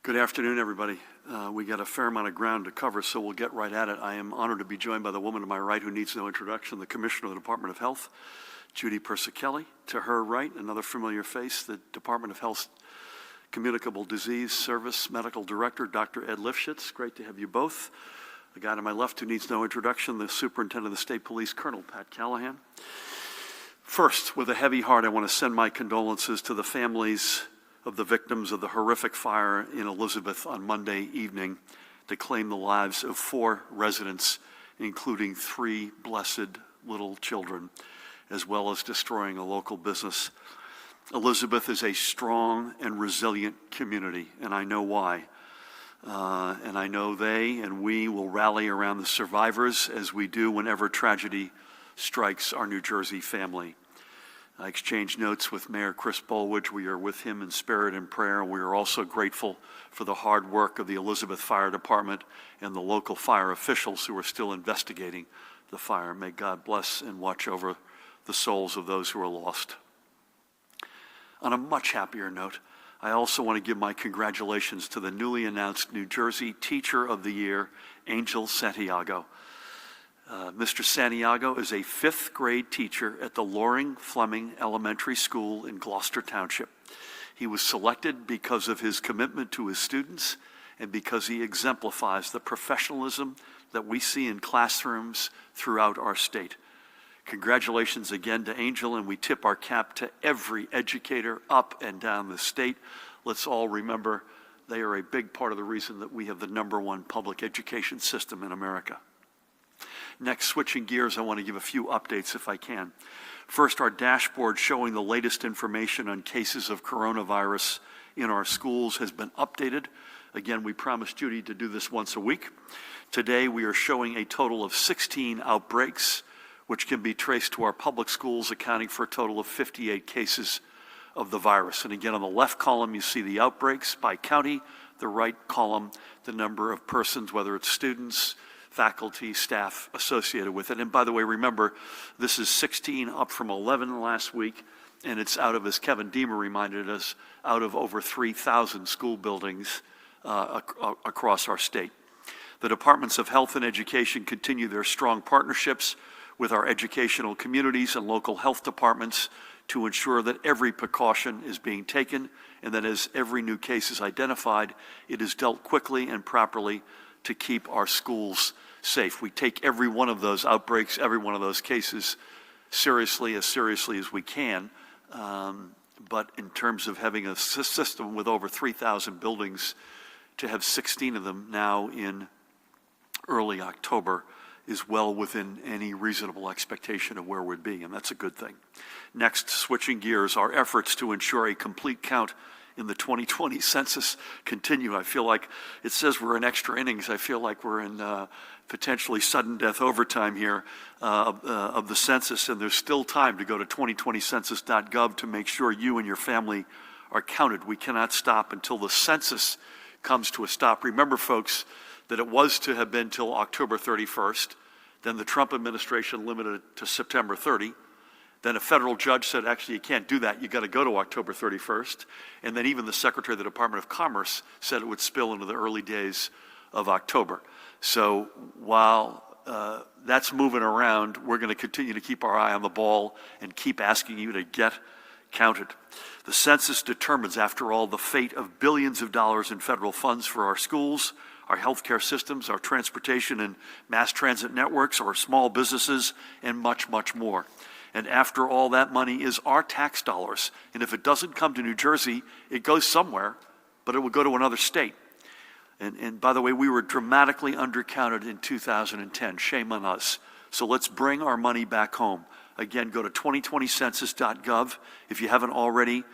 Good afternoon, everybody. We got a fair amount of ground to cover, so we'll get right at it. I am honored to be joined by the woman to my right who needs no introduction, the Commissioner of the Department of Health, Judy Persicelli. To her right, another familiar face, the Department of Health's Communicable Disease Service Medical Director, Dr. Ed Lifshitz. Great to have you both. The guy to my left who needs no introduction, the Superintendent of the State Police, Colonel Pat Callahan. First, with a heavy heart, I want to send my condolences to the families of the victims of the horrific fire in Elizabeth on Monday evening to claim the lives of 4 residents, including 3 blessed little children, as well as destroying a local business. Elizabeth is a strong and resilient community, and I know why. And I know they and we will rally around the survivors as we do whenever tragedy strikes our New Jersey family. I exchanged notes with Mayor Chris Bolwich. We are with him in spirit and prayer. We are also grateful for the hard work of the Elizabeth Fire Department and the local fire officials who are still investigating the fire. May God bless and watch over the souls of those who are lost. On a much happier note, I also want to give my congratulations to the newly announced New Jersey Teacher of the Year, Angel Santiago. Mr. Santiago is a 5th grade teacher at the Loring Fleming Elementary School in Gloucester Township. He was selected because of his commitment to his students and because he exemplifies the professionalism that we see in classrooms throughout our state. Congratulations again to Angel, and we tip our cap to every educator up and down the state. Let's all remember they are a big part of the reason that we have the #1 public education system in America. Next, switching gears, I want to give a few updates if I can. First, our dashboard showing the latest information on cases of coronavirus in our schools has been updated. Again, we promised Judy to do this once a week. Today, we are showing a total of 16 outbreaks, which can be traced to our public schools, accounting for a total of 58 cases of the virus. And again, on the left column, you see the outbreaks by county. The right column, the number of persons, whether it's students, faculty, staff associated with it. And by the way, remember, this is 16 up from 11 last week, and it's out of, as Kevin Deemer reminded us, out of over 3,000 school buildings across our state. The Departments of Health and Education continue their strong partnerships with our educational communities and local health departments to ensure that every precaution is being taken and that as every new case is identified, it is dealt quickly and properly to keep our schools safe. We take every one of those outbreaks, every one of those cases seriously as we can. But in terms of having a system with over 3,000 buildings, to have 16 of them now in early October is well within any reasonable expectation of where we'd be, and that's a good thing. Next, switching gears, our efforts to ensure a complete count in the 2020 census continue. I feel like it says we're in extra innings. I feel like we're in potentially sudden death overtime here of the census, and there's still time to go to 2020census.gov to make sure you and your family are counted. We cannot stop until the census comes to a stop. Remember, folks, that it was to have been till October 31st. Then the Trump administration limited it to September 30. Then a federal judge said, actually, you can't do that. You got to go to October 31st. And then even the Secretary of the Department of Commerce said it would spill into the early days of October. So while that's moving around, we're going to continue to keep our eye on the ball and keep asking you to get counted. The census determines, after all, the fate of billions of dollars in federal funds for our schools, our healthcare systems, our transportation and mass transit networks, our small businesses, and much, much more. And after all, that money is our tax dollars. And if it doesn't come to New Jersey, it goes somewhere, but it will go to another state. And by the way, we were dramatically undercounted in 2010. Shame on us. So let's bring our money back home. Again, go to 2020census.gov if you haven't already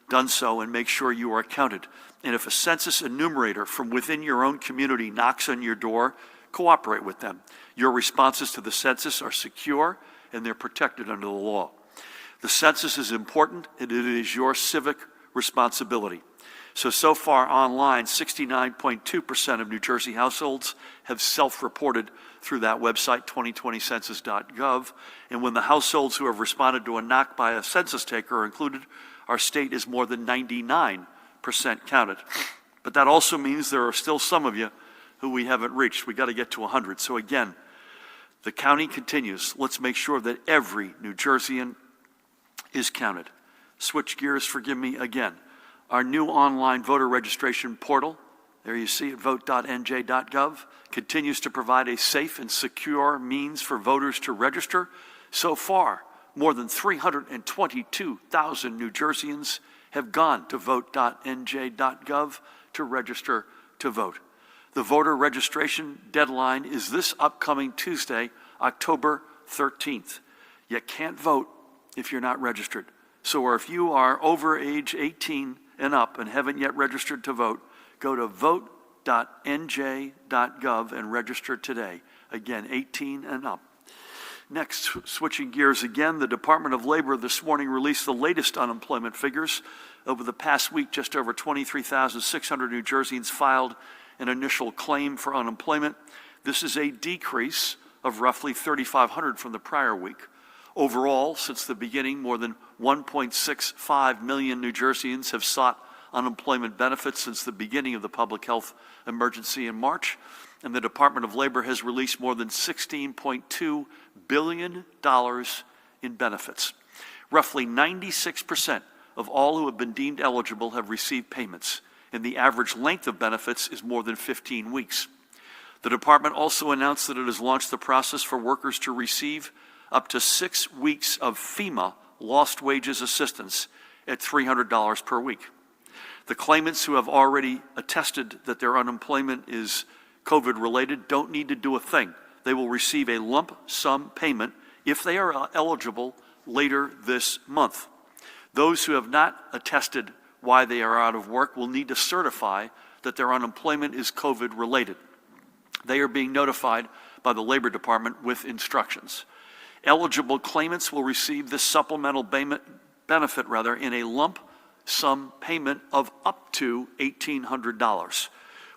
done so, and make sure you are counted. And if a census enumerator from within your own community knocks on your door, cooperate with them. Your responses to the census are secure and they're protected under the law. The census is important, and it is your civic responsibility. So far online, 69.2% of New Jersey households have self-reported through that website, 2020census.gov. And when the households who have responded to a knock by a census taker are included, our state is more than 99% counted. But that also means there are still some of you who we haven't reached. We got to get to 100. So again, the counting continues. Let's make sure that every New Jerseyan is counted. Switch gears, forgive me again. Our new online voter registration portal, there you see it, vote.nj.gov, continues to provide a safe and secure means for voters to register. So far, more than 322,000 New Jerseyans have gone to vote.nj.gov to register to vote. The voter registration deadline is this upcoming Tuesday, October 13th. You can't vote if you're not registered. So if you are over age 18 and up and haven't yet registered to vote, go to vote.nj.gov and register today. Again, 18 and up. Next, switching gears again, the Department of Labor this morning released the latest unemployment figures. Over the past week, just over 23,600 New Jerseyans filed an initial claim for unemployment. This is a decrease of roughly 3,500 from the prior week. Overall, since the beginning, more than 1.65 million New Jerseyans have sought unemployment benefits since the beginning of the public health emergency in March, and the Department of Labor has released more than $16.2 billion in benefits. Roughly 96% of all who have been deemed eligible have received payments, and the average length of benefits is more than 15 weeks. The department also announced that it has launched the process for workers to receive up to 6 weeks of FEMA lost wages assistance at $300 per week. The claimants who have already attested that their unemployment is COVID-related don't need to do a thing. They will receive a lump sum payment if they are eligible later this month. Those who have not attested why they are out of work will need to certify that their unemployment is COVID-related. They are being notified by the Labor Department with instructions. Eligible claimants will receive this supplemental benefit in a lump sum payment of up to $1,800.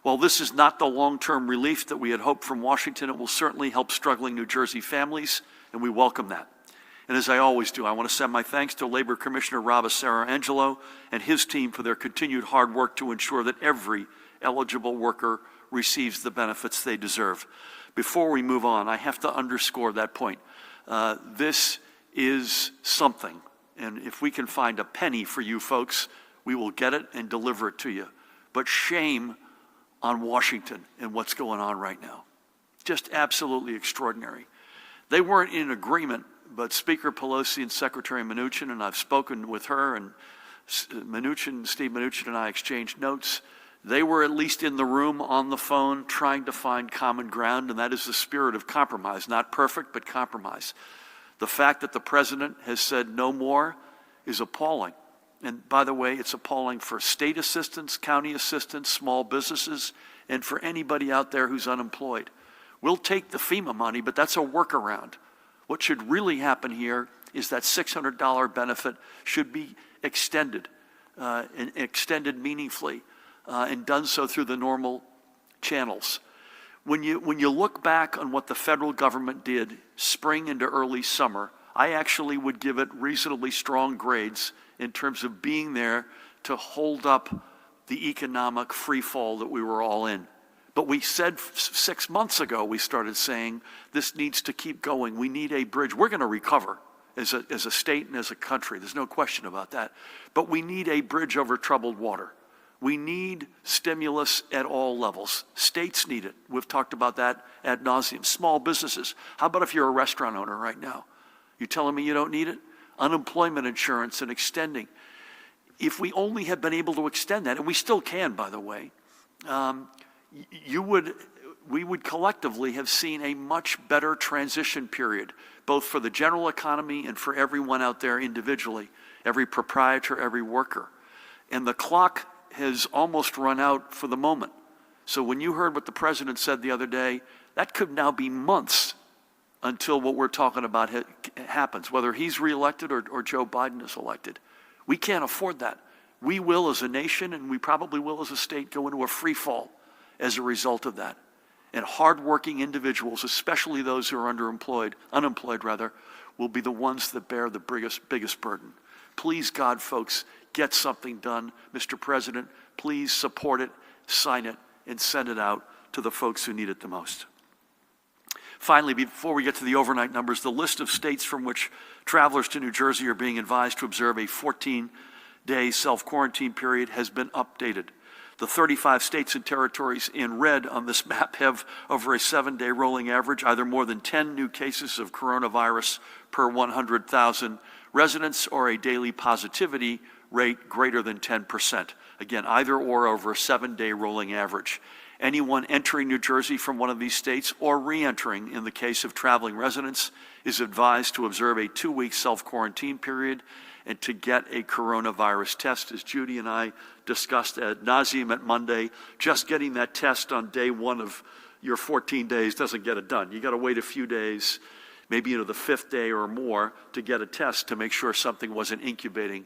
While this is not the long-term relief that we had hoped from Washington, it will certainly help struggling New Jersey families, and we welcome that. And as I always do, I want to send my thanks to Labor Commissioner Rob Angelo and his team for their continued hard work to ensure that every eligible worker receives the benefits they deserve. Before we move on, I have to underscore that point. This is something, and if we can find a penny for you folks, we will get it and deliver it to you. But shame on Washington and what's going on right now. Just absolutely extraordinary. They weren't in agreement, but Speaker Pelosi and Secretary Mnuchin, and I've spoken with her, and Steve Mnuchin and I exchanged notes. They were at least in the room on the phone trying to find common ground, and that is the spirit of compromise. Not perfect, but compromise. The fact that the president has said no more is appalling. And by the way, it's appalling for state assistants, county assistants, small businesses, and for anybody out there who's unemployed. We'll take the FEMA money, but that's a workaround. What should really happen here is that $600 benefit should be extended, and extended meaningfully, and done so through the normal channels. When you look back on what the federal government did spring into early summer, I actually would give it reasonably strong grades in terms of being there to hold up the economic free fall that we were all in. But we said 6 months ago, we started saying this needs to keep going. We need a bridge. We're going to recover as a state and as a country. There's no question about that. But we need a bridge over troubled water. We need stimulus at all levels. States need it. We've talked about that ad nauseum. Small businesses. How about if you're a restaurant owner right now? You telling me you don't need it? Unemployment insurance and extending. If we only had been able to extend that, and we still can, by the way, we would collectively have seen a much better transition period, both for the general economy and for everyone out there individually, every proprietor, every worker. And the clock has almost run out for the moment. So when you heard what the president said the other day, that could now be months until what we're talking about happens, whether he's reelected or Joe Biden is elected. We can't afford that. We will as a nation, and we probably will as a state, go into a free fall as a result of that. And hardworking individuals, especially those who are unemployed, will be the ones that bear the biggest burden. Please, God, folks, get something done. Mr. President, please support it. sign it, and send it out to the folks who need it the most. Finally, before we get to the overnight numbers, the list of states from which travelers to New Jersey are being advised to observe a 14-day self-quarantine period has been updated. The 35 states and territories in red on this map have, over a 7-day rolling average, either more than 10 new cases of coronavirus per 100,000 residents or a daily positivity rate greater than 10%. Again, either or over a 7-day rolling average. Anyone entering New Jersey from one of these states or re-entering in the case of traveling residents is advised to observe a 2-week self-quarantine period and to get a coronavirus test. As Judy and I discussed ad nauseum at Monday, just getting that test on day one of your 14 days doesn't get it done. You got to wait a few days, maybe into the 5th day or more, to get a test to make sure something wasn't incubating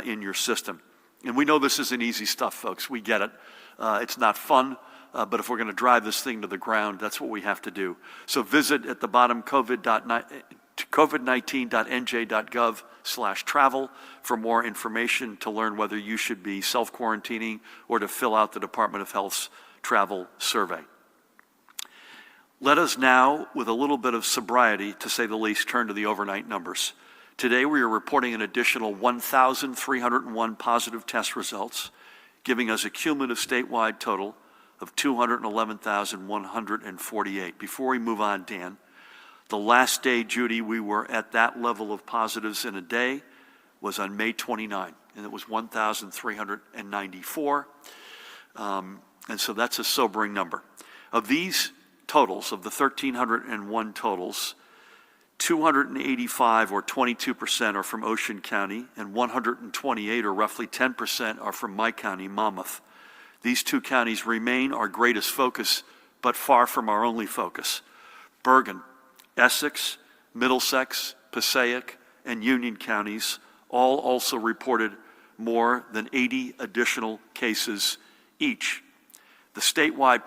in your system. And we know this isn't easy stuff, folks. We get it. It's not fun. But if we're going to drive this thing to the ground, that's what we have to do. So visit at the bottom covid19.nj.gov/travel for more information to learn whether you should be self-quarantining or to fill out the Department of Health's travel survey. Let us now, with a little bit of sobriety, to say the least, turn to the overnight numbers. Today we are reporting an additional 1,301 positive test results, giving us a cumulative statewide total of 211,148. Before we move on, Dan, the last day, Judy, we were at that level of positives in a day was on May 29, and it was 1,394. And so that's a sobering number. Of these totals, of the 1,301 totals, 285 or 22% are from Ocean County, and 128 or roughly 10% are from my county, Monmouth. These two counties remain our greatest focus, but far from our only focus. Bergen, Essex, Middlesex, Passaic, and Union counties all also reported more than 80 additional cases each. The statewide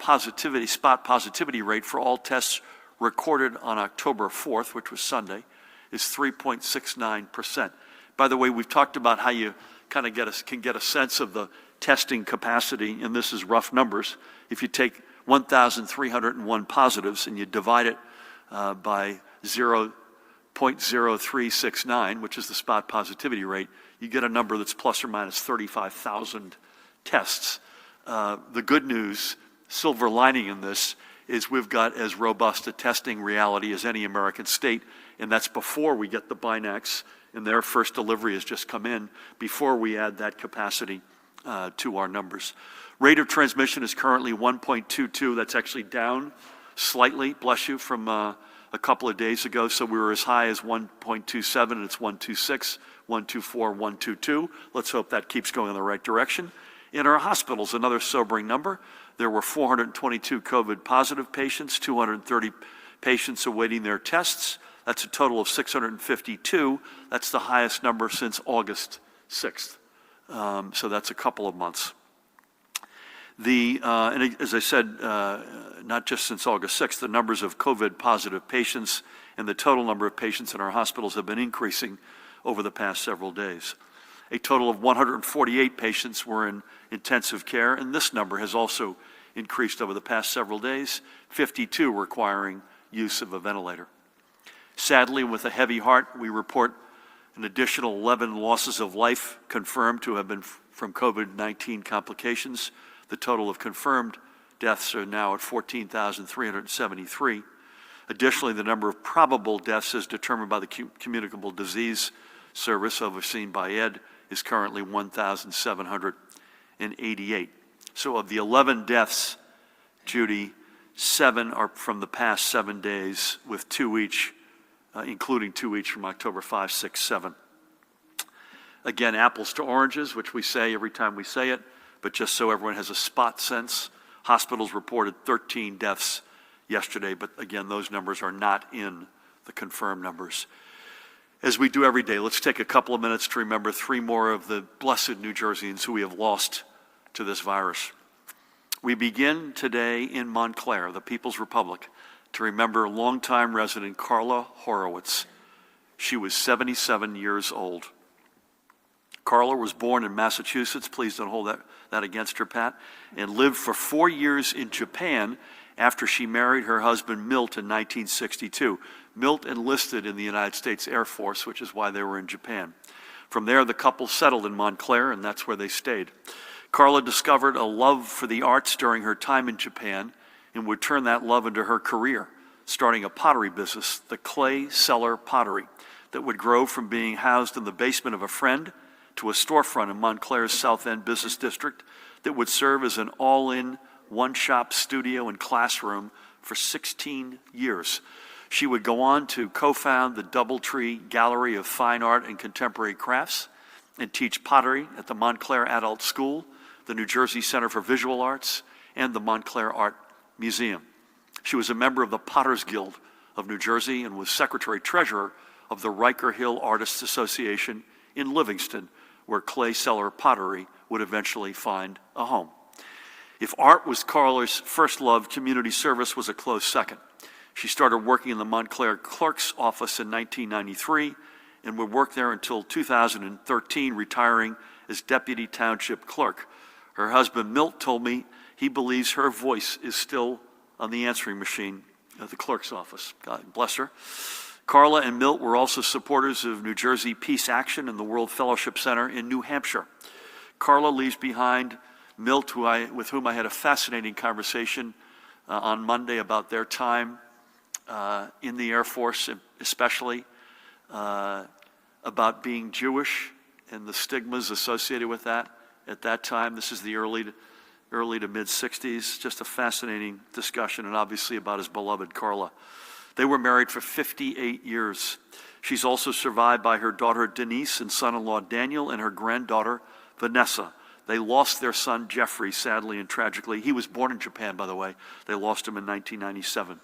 spot positivity rate for all tests recorded on October 4th, which was Sunday, is 3.69%. By the way, we've talked about how you kind of can get a sense of the testing capacity, and this is rough numbers. If you take 1,301 positives and you divide it by 0.0369, which is the spot positivity rate, you get a number that's plus or minus 35,000 tests. The good news, silver lining in this, is we've got as robust a testing reality as any American state, and that's before we get the Binax, and their first delivery has just come in, before we add that capacity to our numbers. Rate of transmission is currently 1.22. That's actually down slightly, bless you, from a couple of days ago. So we were as high as 1.27, and it's 1.26, 1.24, 1.22. Let's hope that keeps going in the right direction. In our hospitals, another sobering number, there were 422 COVID positive patients, 230 patients awaiting their tests. That's a total of 652. That's the highest number since August 6th. So that's a couple of months. And as I said, not just since August 6th, the numbers of COVID positive patients and the total number of patients in our hospitals have been increasing over the past several days. A total of 148 patients were in intensive care, and this number has also increased over the past several days, 52 requiring use of a ventilator. Sadly, with a heavy heart, we report an additional 11 losses of life confirmed to have been from COVID-19 complications. The total of confirmed deaths are now at 14,373. Additionally, the number of probable deaths as determined by the Communicable Disease Service overseen by Ed is currently 1,788. So of the 11 deaths, Judy, 7 are from the past 7 days, with 2 each, including 2 each from October 5, 6, 7. Again, apples to oranges, which we say every time we say it, but just so everyone has a spot sense, hospitals reported 13 deaths yesterday, but again, those numbers are not in the confirmed numbers. As we do every day, let's take a couple of minutes to remember 3 more of the blessed New Jerseyans who we have lost to this virus. We begin today in Montclair, the People's Republic, to remember longtime resident Carla Horowitz. She was 77 years old. Carla was born in Massachusetts, please don't hold that against her, Pat, and lived for 4 years in Japan after she married her husband Milt in 1962. Milt enlisted in the United States Air Force, which is why they were in Japan. From there, the couple settled in Montclair, and that's where they stayed. Carla discovered a love for the arts during her time in Japan and would turn that love into her career, starting a pottery business, the Clay Cellar Pottery, that would grow from being housed in the basement of a friend to a storefront in Montclair's South End business district that would serve as an all-in, one-shop studio and classroom for 16 years. She would go on to co-found the Doubletree Gallery of Fine Art and Contemporary Crafts and teach pottery at the Montclair Adult School, the New Jersey Center for Visual Arts, and the Montclair Art Museum. She was a member of the Potters Guild of New Jersey and was secretary-treasurer of the Riker Hill Artists Association in Livingston, where clay cellar pottery would eventually find a home. If art was Carla's first love, community service was a close second. She started working in the Montclair clerk's office in 1993 and would work there until 2013, retiring as deputy township clerk. Her husband, Milt, told me he believes her voice is still on the answering machine at the clerk's office. God bless her. Carla and Milt were also supporters of New Jersey Peace Action and the World Fellowship Center in New Hampshire. Carla leaves behind Milt, with whom I had a fascinating conversation on Monday about their time in the Air Force, especially about being Jewish and the stigmas associated with that at that time. This is the early to mid-60s. Just a fascinating discussion, and obviously about his beloved Carla. They were married for 58 years. She's also survived by her daughter Denise and son-in-law Daniel and her granddaughter Vanessa. They lost their son Jeffrey, sadly and tragically. He was born in Japan, by the way. They lost him in 1997.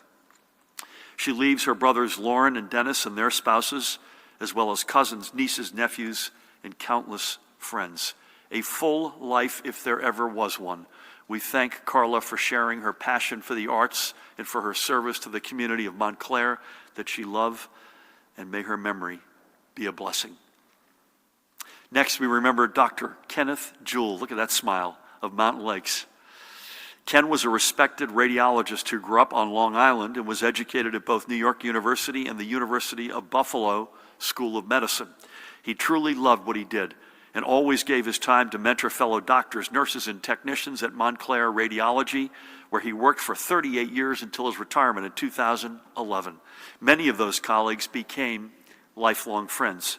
She leaves her brothers Lauren and Dennis and their spouses, as well as cousins, nieces, nephews, and countless friends. A full life if there ever was one. We thank Carla for sharing her passion for the arts and for her service to the community of Montclair that she loved, and may her memory be a blessing. Next, we remember Dr. Kenneth Jewell. Look at that smile, of Mountain Lakes. Ken was a respected radiologist who grew up on Long Island and was educated at both New York University and the University of Buffalo School of Medicine. He truly loved what he did and always gave his time to mentor fellow doctors, nurses, and technicians at Montclair Radiology, where he worked for 38 years until his retirement in 2011. Many of those colleagues became lifelong friends.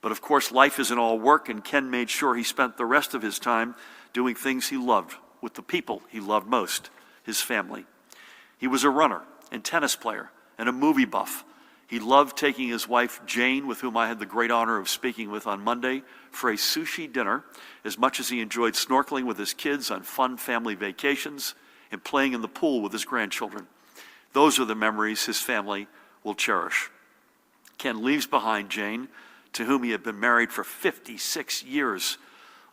But of course, life isn't all work, and Ken made sure he spent the rest of his time doing things he loved with the people he loved most, his family. He was a runner and tennis player and a movie buff. He loved taking his wife, Jane, with whom I had the great honor of speaking with on Monday, for a sushi dinner, as much as he enjoyed snorkeling with his kids on fun family vacations and playing in the pool with his grandchildren. Those are the memories his family will cherish. Ken leaves behind Jane, to whom he had been married for 56 years,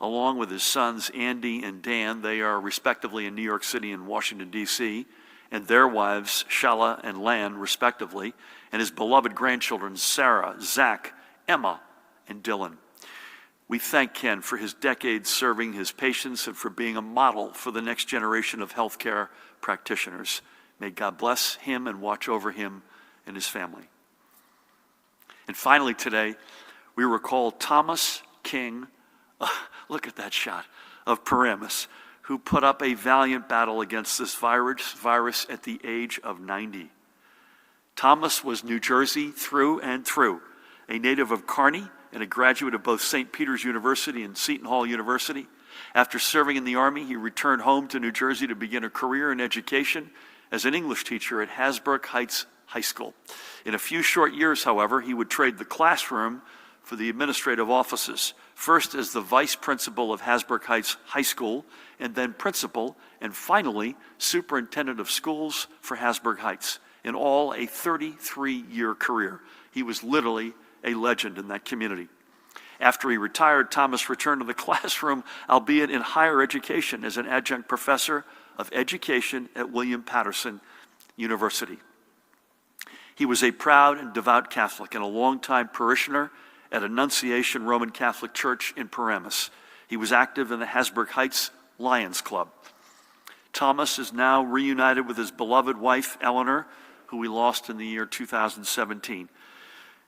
along with his sons, Andy and Dan. They are respectively in New York City and Washington, D.C., and their wives, Shala and Lan, respectively, and his beloved grandchildren, Sarah, Zach, Emma, and Dylan. We thank Ken for his decades serving his patients and for being a model for the next generation of healthcare practitioners. May God bless him and watch over him and his family. And finally today, we recall Thomas King, look at that shot, of Paramus, who put up a valiant battle against this virus at the age of 90. Thomas was New Jersey through and through, a native of Kearney and a graduate of both St. Peter's University and Seton Hall University. After serving in the Army, he returned home to New Jersey to begin a career in education as an English teacher at Hasbrook Heights High School. In a few short years, however, he would trade the classroom for the administrative offices, first as the vice principal of Hasbrook Heights High School, and then principal, and finally superintendent of schools for Hasbrook Heights. In all, a 33-year career. He was literally a legend in that community. After he retired, Thomas returned to the classroom, albeit in higher education, as an adjunct professor of education at William Patterson University. He was a proud and devout Catholic and a longtime parishioner at Annunciation Roman Catholic Church in Paramus. He was active in the Hasbrook Heights Lions Club. Thomas is now reunited with his beloved wife, Eleanor, who we lost in the year 2017.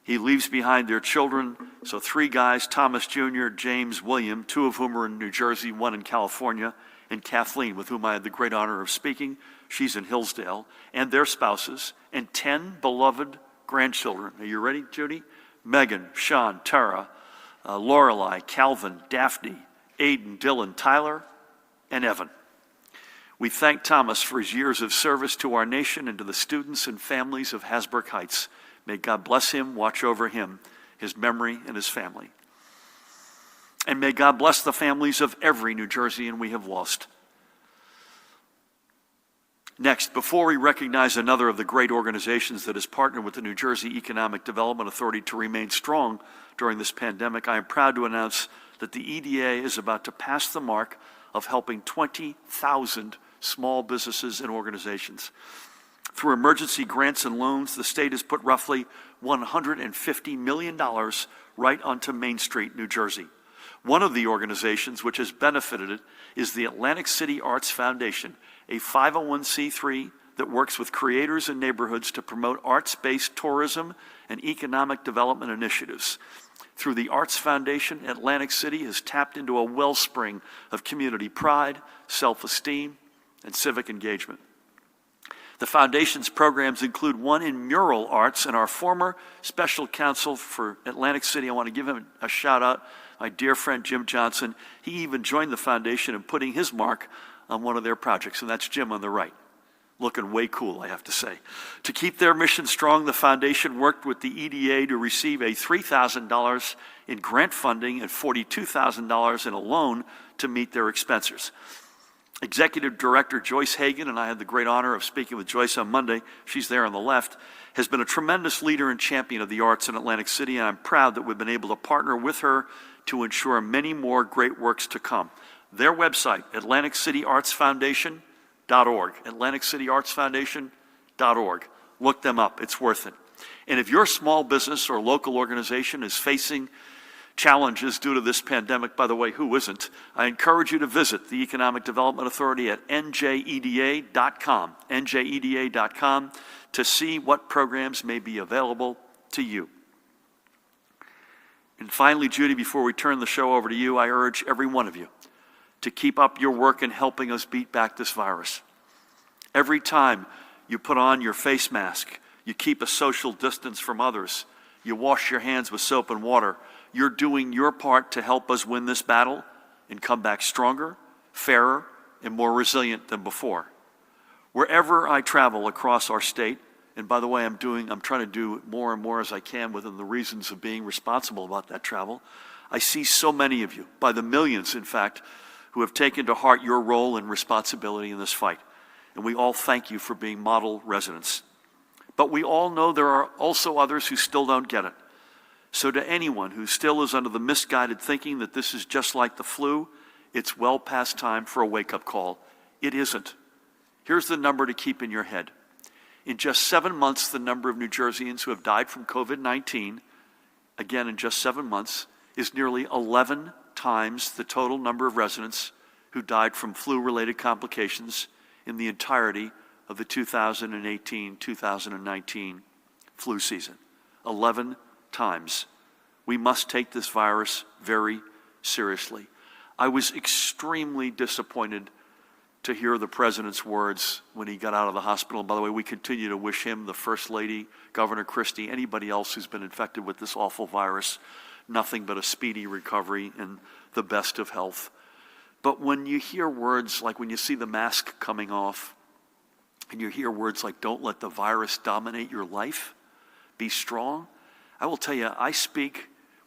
He leaves behind their children, so 3 guys, Thomas Jr., James, William, 2 of whom are in New Jersey, 1 in California, and Kathleen, with whom I had the great honor of speaking. She's in Hillsdale, and their spouses, and 10 beloved grandchildren. Are you ready, Judy? Megan, Sean, Tara, Lorelei, Calvin, Daphne, Aiden, Dylan, Tyler, and Evan. We thank Thomas for his years of service to our nation and to the students and families of Hasbrook Heights. May God bless him, watch over him, his memory, and his family. And may God bless the families of every New Jerseyan we have lost. Next, before we recognize another of the great organizations that has partnered with the New Jersey Economic Development Authority to remain strong during this pandemic, I am proud to announce that the EDA is about to pass the mark of helping 20,000 small businesses and organizations. Through emergency grants and loans, the state has put roughly $150 million right onto Main Street, New Jersey. One of the organizations which has benefited it is the Atlantic City Arts Foundation, a 501c3 that works with creators and neighborhoods to promote arts-based tourism and economic development initiatives. Through the Arts Foundation, Atlantic City has tapped into a wellspring of community pride, self-esteem, and civic engagement. The Foundation's programs include one in mural arts, and our former special counsel for Atlantic City, I want to give him a shout out, my dear friend Jim Johnson. He even joined the Foundation in putting his mark on one of their projects, and that's Jim on the right. Looking way cool, I have to say. To keep their mission strong, the Foundation worked with the EDA to receive a $3,000 in grant funding and $42,000 in a loan to meet their expenses. Executive Director Joyce Hagan, and I had the great honor of speaking with Joyce on Monday, she's there on the left, has been a tremendous leader and champion of the arts in Atlantic City, and I'm proud that we've been able to partner with her to ensure many more great works to come. Their website, AtlanticCityArtsFoundation.org, AtlanticCityArtsFoundation.org. Look them up, it's worth it. And if your small business or local organization is facing challenges due to this pandemic, by the way, who isn't, I encourage you to visit the Economic Development Authority at njeda.com, njeda.com, to see what programs may be available to you. And finally, Judy, before we turn the show over to you, I urge every one of you to keep up your work in helping us beat back this virus. Every time you put on your face mask, you keep a social distance from others, you wash your hands with soap and water, you're doing your part to help us win this battle and come back stronger, fairer, and more resilient than before. Wherever I travel across our state, and by the way, I'm trying to do more and more as I can within the reasons of being responsible about that travel, I see so many of you, by the millions, in fact, who have taken to heart your role and responsibility in this fight. And we all thank you for being model residents. But we all know there are also others who still don't get it. So to anyone who still is under the misguided thinking that this is just like the flu, it's well past time for a wake-up call. It isn't. Here's the number to keep in your head. In just 7 months, the number of New Jerseyans who have died from COVID-19, again in just 7 months, is nearly 11 times the total number of residents who died from flu-related complications in the entirety of the 2018-2019 flu season. 11 times. We must take this virus very seriously. I was extremely disappointed to hear the president's words when he got out of the hospital. And by the way, we continue to wish him, the First Lady, Governor Christie, anybody else who's been infected with this awful virus, nothing but a speedy recovery and the best of health. But when you hear words like when you see the mask coming off, and you hear words like, don't let the virus dominate your life, be strong, I will tell you,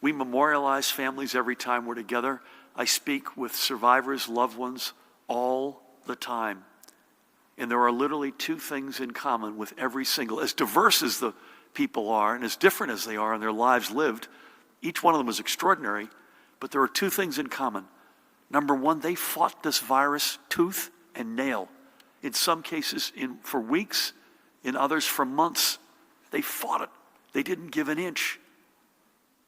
we memorialize families every time we're together. I speak with survivors, loved ones, all the time. And there are literally 2 things in common with every single, as diverse as the people are and as different as they are in their lives lived, each one of them is extraordinary, but there are 2 things in common. Number 1, they fought this virus tooth and nail. In some cases for weeks, in others for months. They fought it. They didn't give an inch.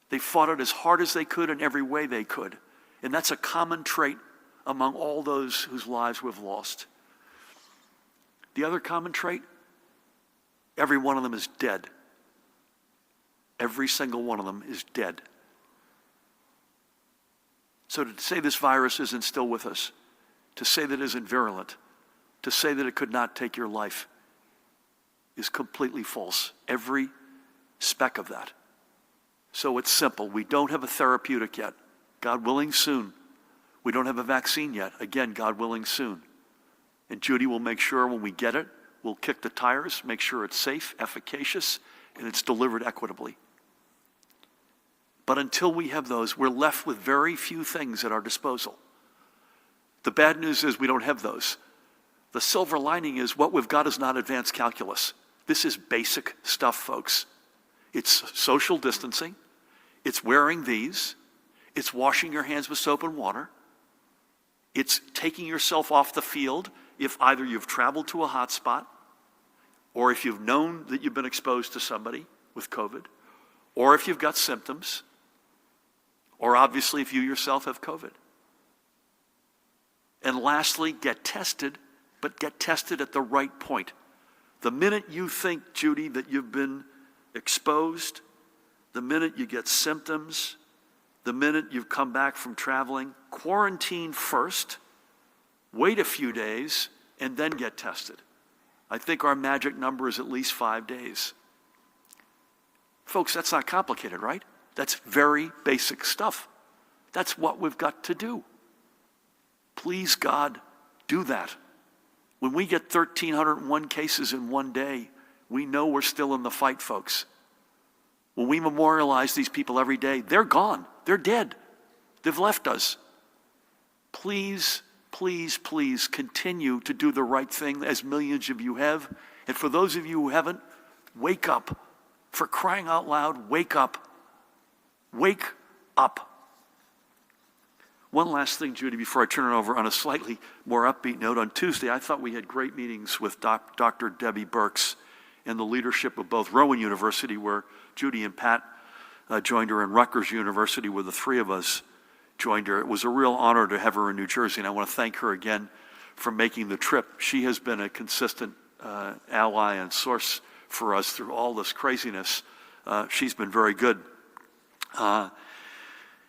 They fought it as hard as they could in every way they could. And that's a common trait among all those whose lives we've lost. The other common trait, every one of them is dead. Every single one of them is dead. So to say this virus isn't still with us, to say that it isn't virulent, to say that it could not take your life is completely false. Every speck of that. So it's simple. We don't have a therapeutic yet. God willing, soon. We don't have a vaccine yet. Again, God willing, soon. And Judy will make sure when we get it, we'll kick the tires, make sure it's safe, efficacious, and it's delivered equitably. But until we have those, we're left with very few things at our disposal. The bad news is we don't have those. The silver lining is what we've got is not advanced calculus. This is basic stuff, folks. It's social distancing. It's wearing these. It's washing your hands with soap and water. It's taking yourself off the field if either you've traveled to a hot spot or if you've known that you've been exposed to somebody with COVID, or if you've got symptoms, or obviously if you yourself have COVID. And lastly, get tested, but get tested at the right point. The minute you think, Judy, that you've been exposed, the minute you get symptoms, the minute you've come back from traveling, quarantine first, wait a few days, and then get tested. I think our magic number is at least 5 days. Folks, that's not complicated, right? That's very basic stuff. That's what we've got to do. Please, God, do that. When we get 1,301 cases in one day, we know we're still in the fight, folks. When we memorialize these people every day, they're gone. They're dead. They've left us. Please, please, please continue to do the right thing as millions of you have. And for those of you who haven't, wake up. For crying out loud, wake up. Wake up. One last thing, Judy, before I turn it over on a slightly more upbeat note. On Tuesday, I thought we had great meetings with Dr. Debbie Birx and the leadership of both Rowan University, where Judy and Pat joined her, and Rutgers University, where the three of us joined her. It was a real honor to have her in New Jersey, and I want to thank her again for making the trip. She has been a consistent ally and source for us through all this craziness. She's been very good.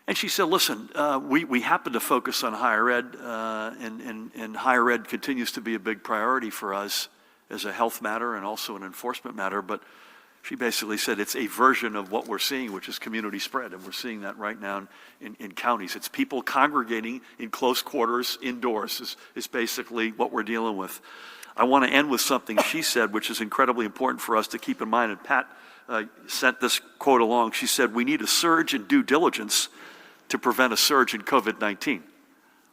And she said, listen, we happen to focus on higher ed, and higher ed continues to be a big priority for us as a health matter and also an enforcement matter, but she basically said it's a version of what we're seeing, which is community spread, and we're seeing that right now in counties. It's people congregating in close quarters indoors is basically what we're dealing with. I want to end with something she said, which is incredibly important for us to keep in mind, and Pat sent this quote along. She said, we need a surge in due diligence to prevent a surge in COVID-19.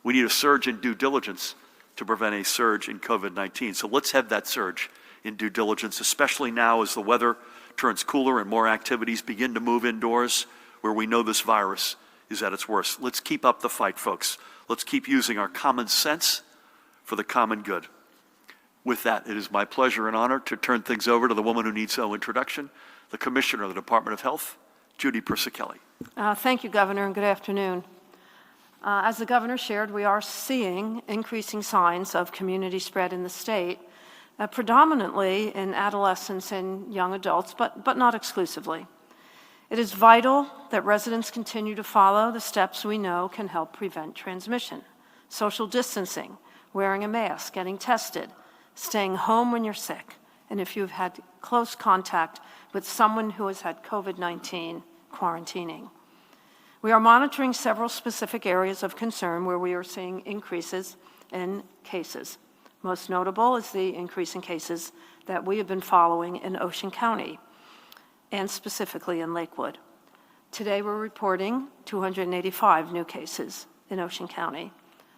We need a surge in due diligence to prevent a surge in COVID-19. So let's have that surge in due diligence, especially now as the weather turns cooler and more activities begin to move indoors where we know this virus is at its worst. Let's keep up the fight, folks. Let's keep using our common sense for the common good. With that, it is my pleasure and honor to turn things over to the woman who needs no introduction, the Commissioner of the Department of Health, Judy Persichilli. Thank you, Governor, and good afternoon. As the Governor shared, we are seeing increasing signs of community spread in the state, predominantly in adolescents and young adults, but not exclusively. It is vital that residents continue to follow the steps we know can help prevent transmission. Social distancing, wearing a mask, getting tested, staying home when you're sick, and if you've had close contact with someone who has had COVID-19, quarantining. We are monitoring several specific areas of concern where we are seeing increases in cases. Most notable is the increase in cases that we have been following in Ocean County, and specifically in Lakewood. Today we're reporting 285 new cases in Ocean County,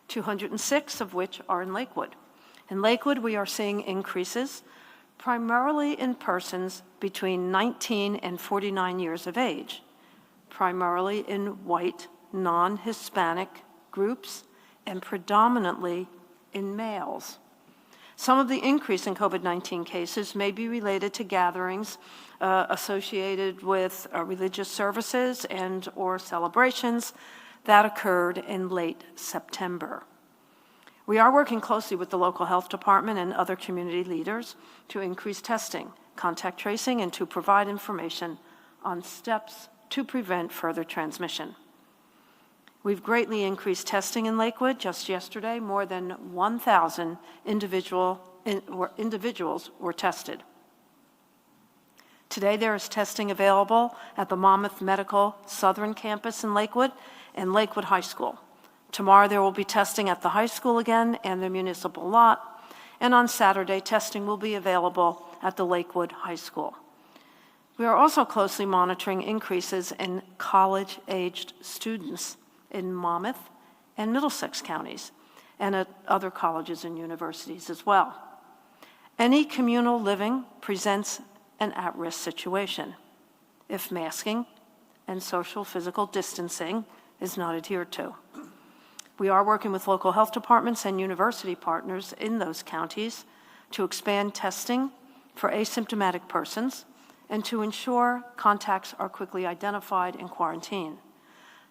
206 of which are in Lakewood. In Lakewood, we are seeing increases primarily in persons between 19 and 49 years of age, primarily in white, non-Hispanic groups, and predominantly in males. Some of the increase in COVID-19 cases may be related to gatherings associated with religious services and/or celebrations that occurred in late September. We are working closely with the local health department and other community leaders to increase testing, contact tracing, and to provide information on steps to prevent further transmission. We've greatly increased testing in Lakewood. Just yesterday, more than 1,000 individuals were tested. Today, there is testing available at the Monmouth Medical Southern Campus in Lakewood and Lakewood High School. Tomorrow, there will be testing at the high school again and the municipal lot. And on Saturday, testing will be available at the Lakewood High School. We are also closely monitoring increases in college-aged students in Monmouth and Middlesex counties, and at other colleges and universities as well. Any communal living presents an at-risk situation if masking and social physical distancing is not adhered to. We are working with local health departments and university partners in those counties to expand testing for asymptomatic persons and to ensure contacts are quickly identified and quarantined.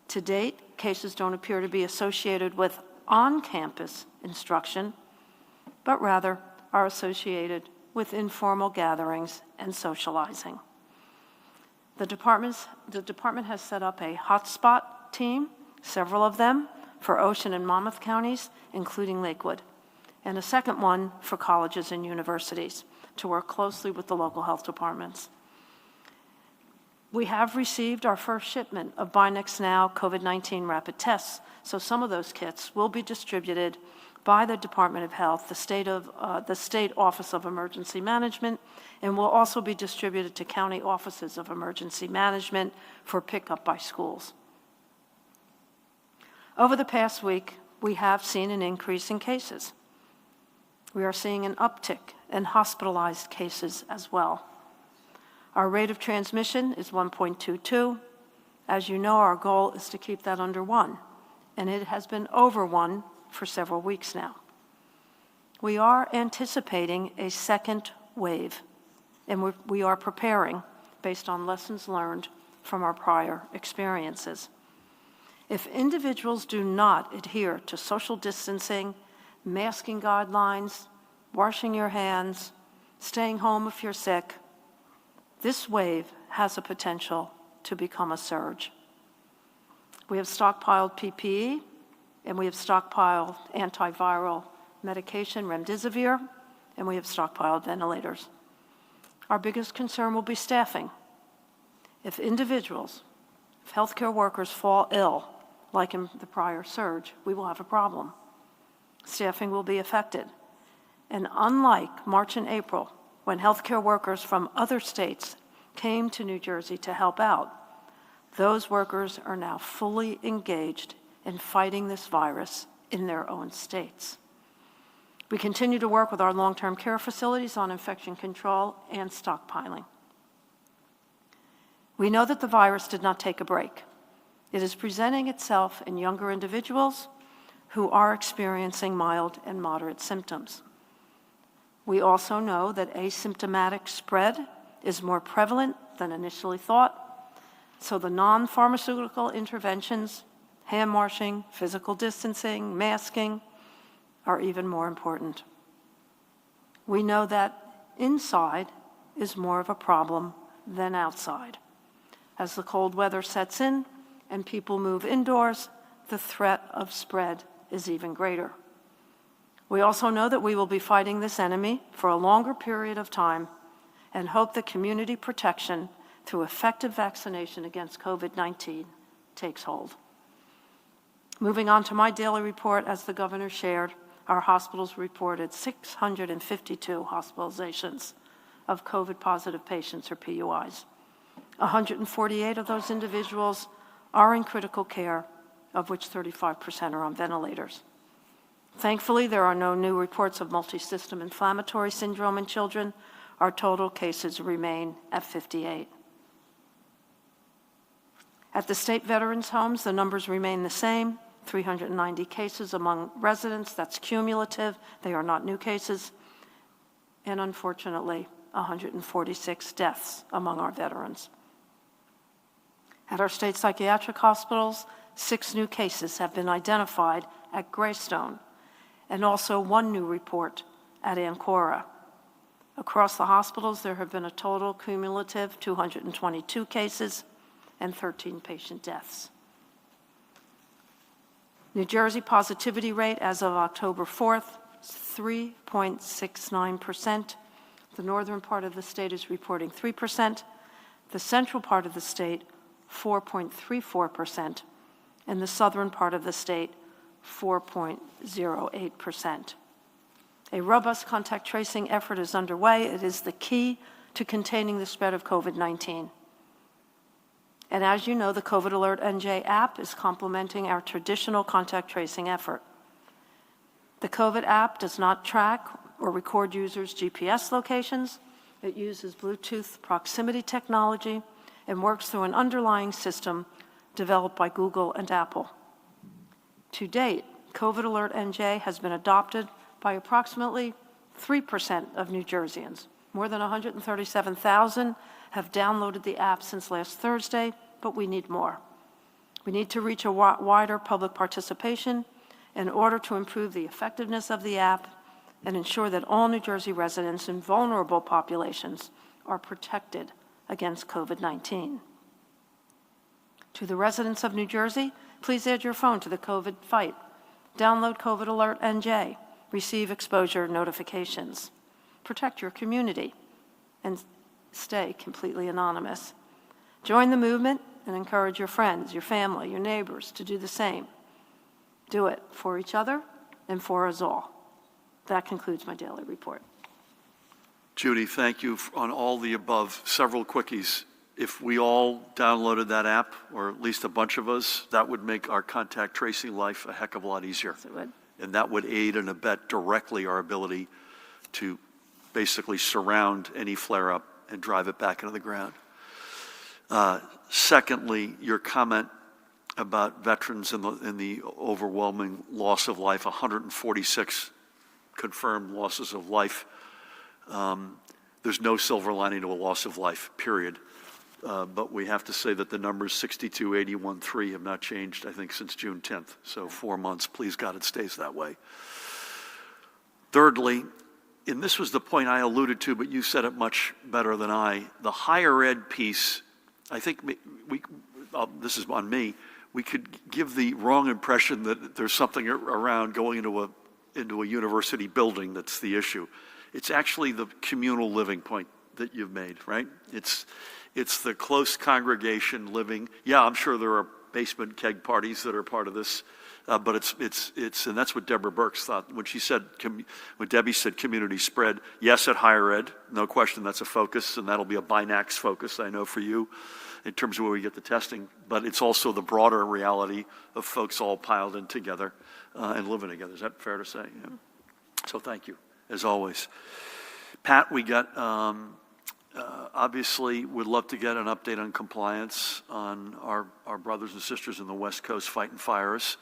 To date, cases don't appear to be associated with on-campus instruction, but rather are associated with informal gatherings and socializing. The department has set up a hotspot team, several of them, for Ocean and Monmouth counties, including Lakewood, and a second one for colleges and universities to work closely with the local health departments. We have received our first shipment of Binex Now COVID-19 rapid tests, so some of those kits will be distributed by the Department of Health, the State Office of Emergency Management, and will also be distributed to county offices of emergency management for pickup by schools. Over the past week, we have seen an increase in cases. We are seeing an uptick in hospitalized cases as well. Our rate of transmission is 1.22. As you know, our goal is to keep that under 1, and it has been over 1 for several weeks now. We are anticipating a second wave, and we are preparing based on lessons learned from our prior experiences. If individuals do not adhere to social distancing, masking guidelines, washing your hands, staying home if you're sick, this wave has a potential to become a surge. We have stockpiled PPE, and we have stockpiled antiviral medication, remdesivir, and we have stockpiled ventilators. Our biggest concern will be staffing. If healthcare workers fall ill, like in the prior surge, we will have a problem. Staffing will be affected. And unlike March and April, when healthcare workers from other states came to New Jersey to help out, those workers are now fully engaged in fighting this virus in their own states. We continue to work with our long-term care facilities on infection control and stockpiling. We know that the virus did not take a break. It is presenting itself in younger individuals who are experiencing mild and moderate symptoms. We also know that asymptomatic spread is more prevalent than initially thought, so the non-pharmaceutical interventions, hand washing, physical distancing, masking, are even more important. We know that inside is more of a problem than outside. As the cold weather sets in and people move indoors, the threat of spread is even greater. We also know that we will be fighting this enemy for a longer period of time and hope that community protection through effective vaccination against COVID-19 takes hold. Moving on to my daily report, as the governor shared, our hospitals reported 652 hospitalizations of COVID-positive patients or PUIs. 148 of those individuals are in critical care, of which 35% are on ventilators. Thankfully, there are no new reports of multisystem inflammatory syndrome in children. Our total cases remain at 58. At the state veterans' homes, the numbers remain the same, 390 cases among residents. That's cumulative. They are not new cases. and unfortunately, 146 deaths among our veterans. At our state psychiatric hospitals, 6 new cases have been identified at Greystone, and also 1 new report at Ancora. Across the hospitals, there have been a total cumulative 222 cases and 13 patient deaths. New Jersey positivity rate as of October 4th is 3.69%. The northern part of the state is reporting 3%. The central part of the state, 4.34%. And the southern part of the state, 4.08%. A robust contact tracing effort is underway. It is the key to containing the spread of COVID-19. And as you know, the COVID Alert NJ app is complementing our traditional contact tracing effort. The COVID app does not track or record users' GPS locations. It uses Bluetooth proximity technology and works through an underlying system developed by Google and Apple. To date, COVID Alert NJ has been adopted by approximately 3% of New Jerseyans. More than 137,000 have downloaded the app since last Thursday, but we need more. We need to reach a wider public participation in order to improve the effectiveness of the app and ensure that all New Jersey residents and vulnerable populations are protected against COVID-19. To the residents of New Jersey, please add your phone to the COVID fight. Download COVID Alert NJ. Receive exposure notifications. Protect your community and stay completely anonymous. Join the movement and encourage your friends, your family, your neighbors to do the same. Do it for each other and for us all. That concludes my daily report. Judy, thank you on all the above. Several quickies. If we all downloaded that app, or at least a bunch of us, that would make our contact tracing life a heck of a lot easier. Yes, it would. And that would aid and abet directly our ability to basically surround any flare-up and drive it back into the ground. Secondly, your comment about veterans and the overwhelming loss of life, 146 confirmed losses of life. There's no silver lining to a loss of life, period. But we have to say that the numbers 62, 81, 3 have not changed, I think, since June 10th. So 4 months, please God, it stays that way. Thirdly, and this was the point I alluded to, but you said it much better than I, the higher ed piece, I think this is on me, we could give the wrong impression that there's something around going into a university building that's the issue. It's actually the communal living point that you've made, right? It's the close congregation living. Yeah, I'm sure there are basement keg parties that are part of this, but it's and that's what Deborah Burks thought when she said, when Debbie said community spread. Yes, at higher ed, no question, that's a focus, and that'll be a BINACS focus, I know, for you, in terms of where we get the testing. But it's also the broader reality of folks all piled in together and living together. Is that fair to say? Yeah. So thank you, as always. Pat, we got. Obviously, would love to get an update on compliance on our brothers and sisters in the West Coast fighting fires.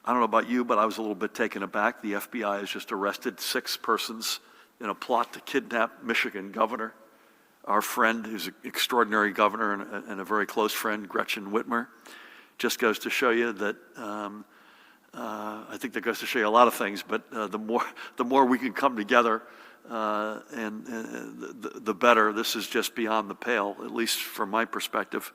I don't know about you, but I was a little bit taken aback. The FBI has just arrested 6 persons in a plot to kidnap Michigan governor, our friend, who's an extraordinary governor and a very close friend, Gretchen Whitmer. Just goes to show you that, I think that goes to show you a lot of things, but the more we can come together, and the better. This is just beyond the pale, at least from my perspective.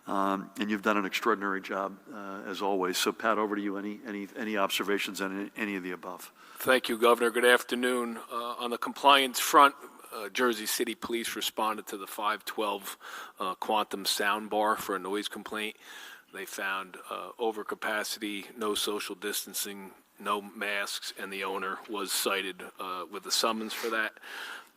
And you've done an extraordinary job, as always. So, Pat, over to you. Any observations on any of the above? Thank you, Governor. Good afternoon. On the compliance front, Jersey City Police responded to the 512 Quantum sound bar for a noise complaint. They found overcapacity, no social distancing, no masks, and the owner was cited with a summons for that.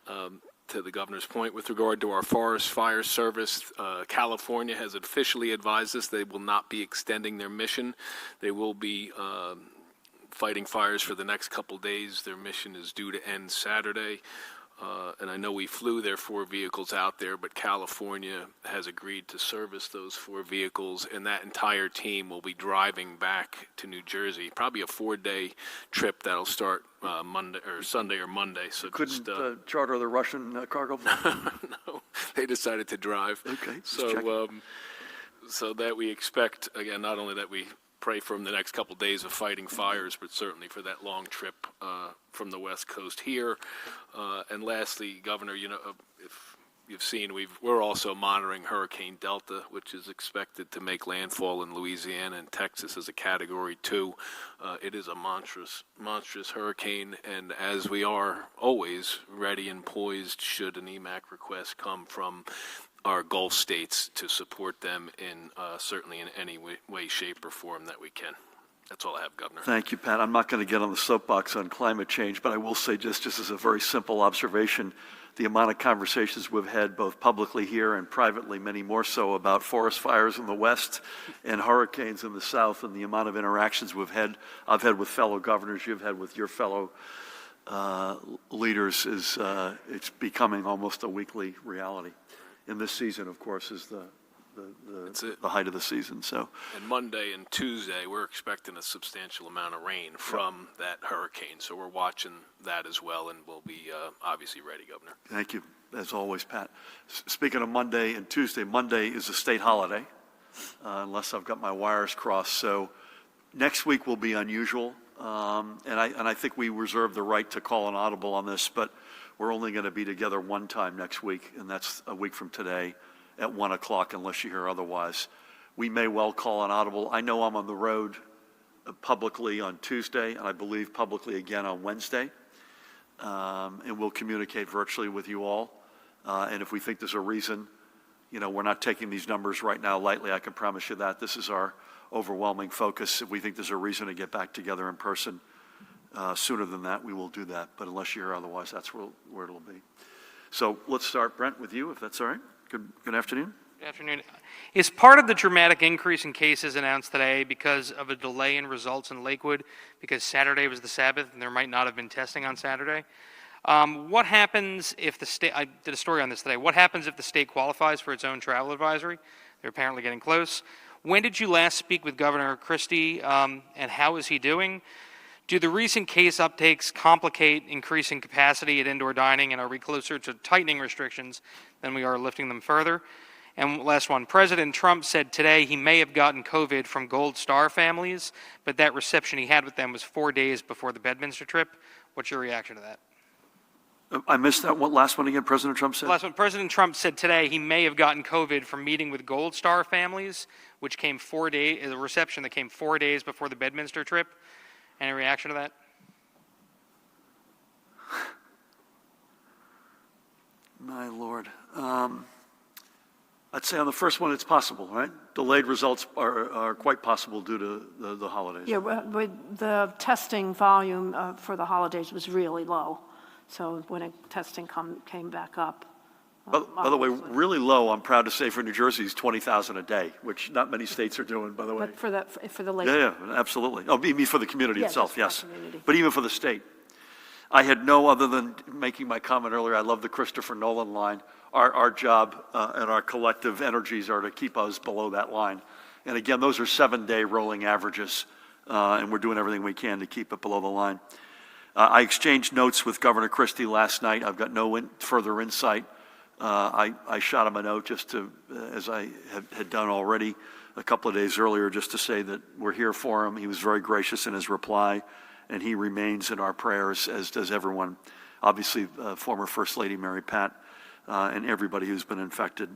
To the governor's point, with regard to our forest fire service, California has officially advised us they will not be extending their mission. They will be fighting fires for the next couple days. Their mission is due to end Saturday. And I know we flew their 4 vehicles out there, but California has agreed to service those 4 vehicles, and that entire team will be driving back to New Jersey. Probably a 4-day trip that'll start Monday or Sunday or Monday. So Couldn't charter the Russian cargo? no, they decided to drive. Okay, just So checking. so that we expect, again, not only that we pray for them the next couple days of fighting fires, but certainly for that long trip from the West Coast here. And lastly, Governor, if you've seen, we're also monitoring Hurricane Delta, which is expected to make landfall in Louisiana and Texas as a Category 2. It is a monstrous hurricane, and as we are always ready and poised should an EMAC request come from our Gulf states to support them in certainly in any way, shape, or form that we can. That's all I have, Governor. Thank you, Pat. I'm not going to get on the soapbox on climate change, but I will say just as a very simple observation, the amount of conversations we've had both publicly here and privately, many more so, about forest fires in the West and hurricanes in the South, and the amount of interactions I've had with fellow governors, you've had with your fellow leaders, it's becoming almost a weekly reality. In this season, of course, is the height of the season. So, and Monday and Tuesday, we're expecting a substantial amount of rain from that hurricane. So we're watching that as well, and we'll be obviously ready, Governor. Thank you, as always, Pat. Speaking of Monday and Tuesday, Monday is a state holiday, unless I've got my wires crossed. So next week will be unusual, and I think we reserve the right to call an audible on this, but we're only going to be together one time next week, and that's a week from today at 1 o'clock, unless you hear otherwise. We may well call an audible. I know I'm on the road publicly on Tuesday, and I believe publicly again on Wednesday, and we'll communicate virtually with you all. And if we think there's a reason, we're not taking these numbers right now lightly, I can promise you that. This is our overwhelming focus. If we think there's a reason to get back together in person, sooner than that, we will do that. But unless you hear otherwise, that's where it'll be. So let's start, Brent, with you, if that's all right. Good afternoon. Good afternoon. Is part of the dramatic increase in cases announced today because of a delay in results in Lakewood, because Saturday was the Sabbath and there might not have been testing on Saturday? What happens if the state, I did a story on this today, what happens if the state qualifies for its own travel advisory? They're apparently getting close. When did you last speak with Governor Christie, and how is he doing? Do the recent case uptakes complicate increasing capacity at indoor dining, and are we closer to tightening restrictions than we are lifting them further? And last one, President Trump said today he may have gotten COVID from Gold Star families, but that reception he had with them was 4 days before the Bedminster trip. What's your reaction to that? I missed that. What last one again, President Trump said? Last one, President Trump said today he may have gotten COVID from meeting with Gold Star families, which came 4 days, a reception that came 4 days before the Bedminster trip. Any reaction to that? My Lord. I'd say on the first one, it's possible, right? Delayed results are quite possible due to the holidays. Yeah, the testing volume for the holidays was really low. So when testing came back up. By the way, really low, I'm proud to say, for New Jersey is 20,000 a day, which not many states are doing, by the way. But for the late. Yeah, absolutely. Oh, you mean for the community itself, just for yes. the community. But even for the state. I had no other than making my comment earlier, I love the Christopher Nolan line. Our job and our collective energies are to keep us below that line. And again, those are 7-day rolling averages, and we're doing everything we can to keep it below the line. I exchanged notes with Governor Christie last night. I've got no further insight. I shot him a note just to, as I had done already a couple of days earlier, just to say that we're here for him. He was very gracious in his reply, and he remains in our prayers, as does everyone. Obviously, former First Lady Mary Pat, and everybody who's been infected.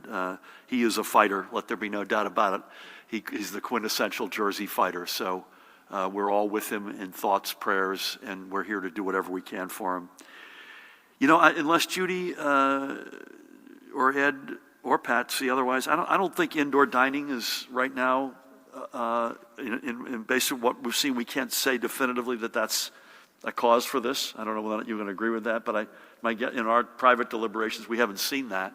He is a fighter, let there be no doubt about it. He's the quintessential Jersey fighter, so we're all with him in thoughts, prayers, and we're here to do whatever we can for him. Unless Judy or Ed or Pat see otherwise, I don't think indoor dining is right now, in based on what we've seen, we can't say definitively that that's a cause for this. I don't know whether you're going to agree with that, but in our private deliberations, we haven't seen that.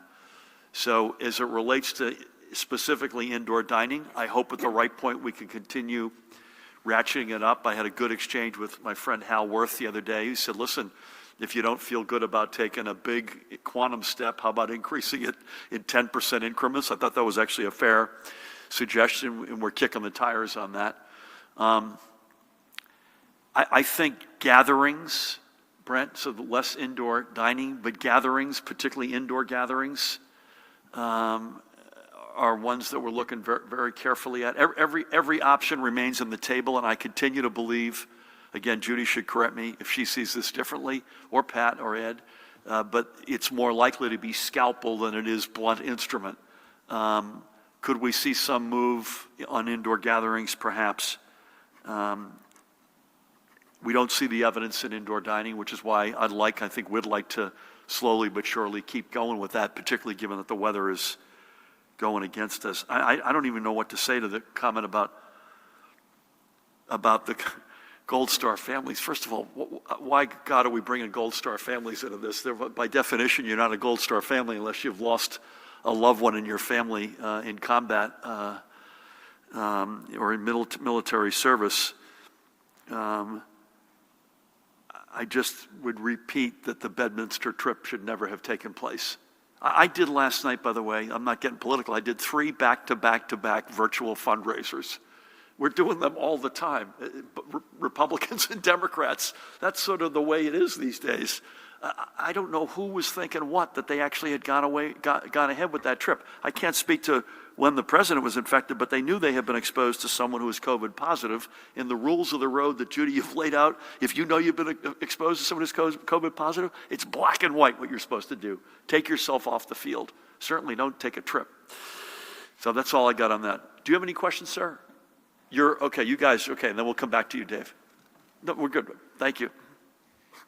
So as it relates to specifically indoor dining, I hope at the right point we can continue ratcheting it up. I had a good exchange with my friend Hal Worth the other day. He said, listen, If you don't feel good about taking a big quantum step, how about increasing it in 10% increments? I thought that was actually a fair suggestion, and we're kicking the tires on that. I think gatherings, Brent, so the less indoor dining, but gatherings, particularly indoor gatherings, are ones that we're looking very, very carefully at. Every option remains on the table, and I continue to believe, again, Judy should correct me if she sees this differently, or Pat or Ed, but it's more likely to be scalpel than it is blunt instrument. Could we see some move on indoor gatherings? Perhaps. We don't see the evidence in indoor dining, which is why I think we'd like to slowly but surely keep going with that, particularly given that the weather is going against us. I don't even know what to say to the comment about the Gold Star families. First of all, why, God, are we bringing Gold Star families into this? By definition, you're not a Gold Star family unless you've lost a loved one in your family in combat or in military service. I just would repeat that the Bedminster trip should never have taken place. I did last night, by the way, I'm not getting political, I did 3 back-to-back virtual fundraisers. We're doing them all the time, Republicans and Democrats. That's sort of the way it is these days. I don't know who was thinking what, that they actually had gone ahead with that trip. I can't speak to when the president was infected, but they knew they had been exposed to someone who was COVID positive. In the rules of the road that, Judy, you've laid out, if you know you've been exposed to someone who's COVID positive, it's black and white what you're supposed to do. Take yourself off the field. Certainly don't take a trip. So that's all I got on that. Do you have any questions, sir? You're okay, you guys, okay, and then we'll come back to you, Dave. No, we're good. Thank you.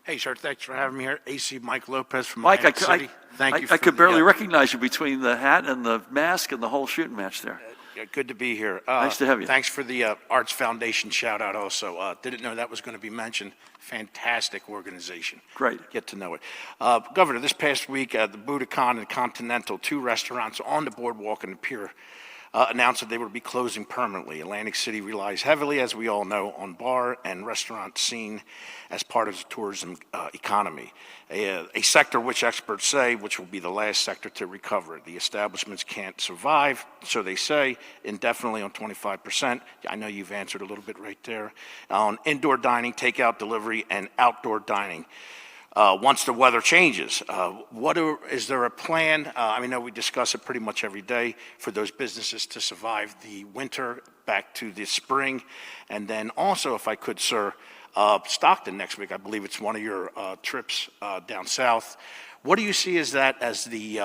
Hey, sir, thanks for having me here. AC Mike Lopez from Mike, Atlantic City. Thank you. I could barely recognize you between the hat and the mask and the whole shooting match there. Good to be here. Nice to have you. Thanks for the Arts Foundation shout out also. Didn't know that was going to be mentioned. Fantastic organization. Great. Get to know it. Governor, this past week, the Budokan and Continental, 2 restaurants on the boardwalk and the pier, announced that they would be closing permanently. Atlantic City relies heavily, as we all know, on bar and restaurant scene as part of the tourism economy, a sector which experts say which will be the last sector to recover. The establishments can't survive, so they say, indefinitely on 25%. I know you've answered a little bit right there. On indoor dining, takeout, delivery, and outdoor dining. Once the weather changes, is there a plan? I know we discuss it pretty much every day for those businesses to survive the winter back to the spring. And then also, if I could, sir, Stockton next week, I believe it's one of your trips down south. What do you see as the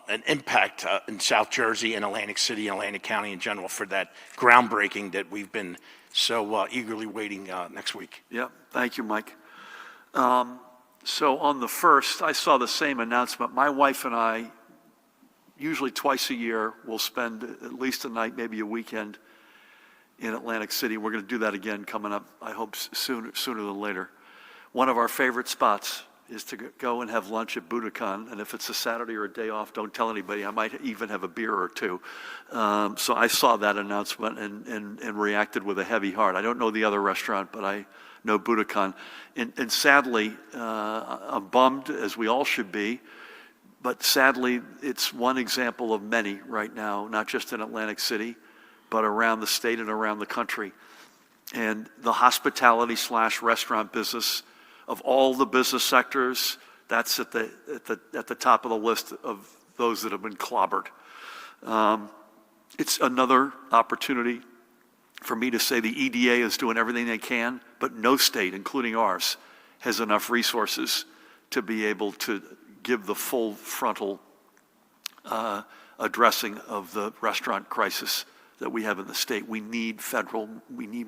an impact in South Jersey and Atlantic City and Atlantic County in general for that groundbreaking that we've been so eagerly waiting next week? Yeah, thank you, Mike. So on the 1st, I saw the same announcement. My wife and I, usually twice a year, will spend at least a night, maybe a weekend in Atlantic City. We're going to do that again coming up, I hope, sooner than later. One of our favorite spots is to go and have lunch at Budokan, and if it's a Saturday or a day off, don't tell anybody. I might even have a beer or 2. So I saw that announcement and reacted with a heavy heart. I don't know the other restaurant, but I know Budokan. And sadly, I'm bummed, as we all should be, but sadly, it's one example of many right now, not just in Atlantic City, but around the state and around the country. And the hospitality/restaurant business, of all the business sectors, that's at the top of the list of those that have been clobbered. It's another opportunity for me to say the EDA is doing everything they can, but no state, including ours, has enough resources to be able to give the full frontal addressing of the restaurant crisis that we have in the state. We need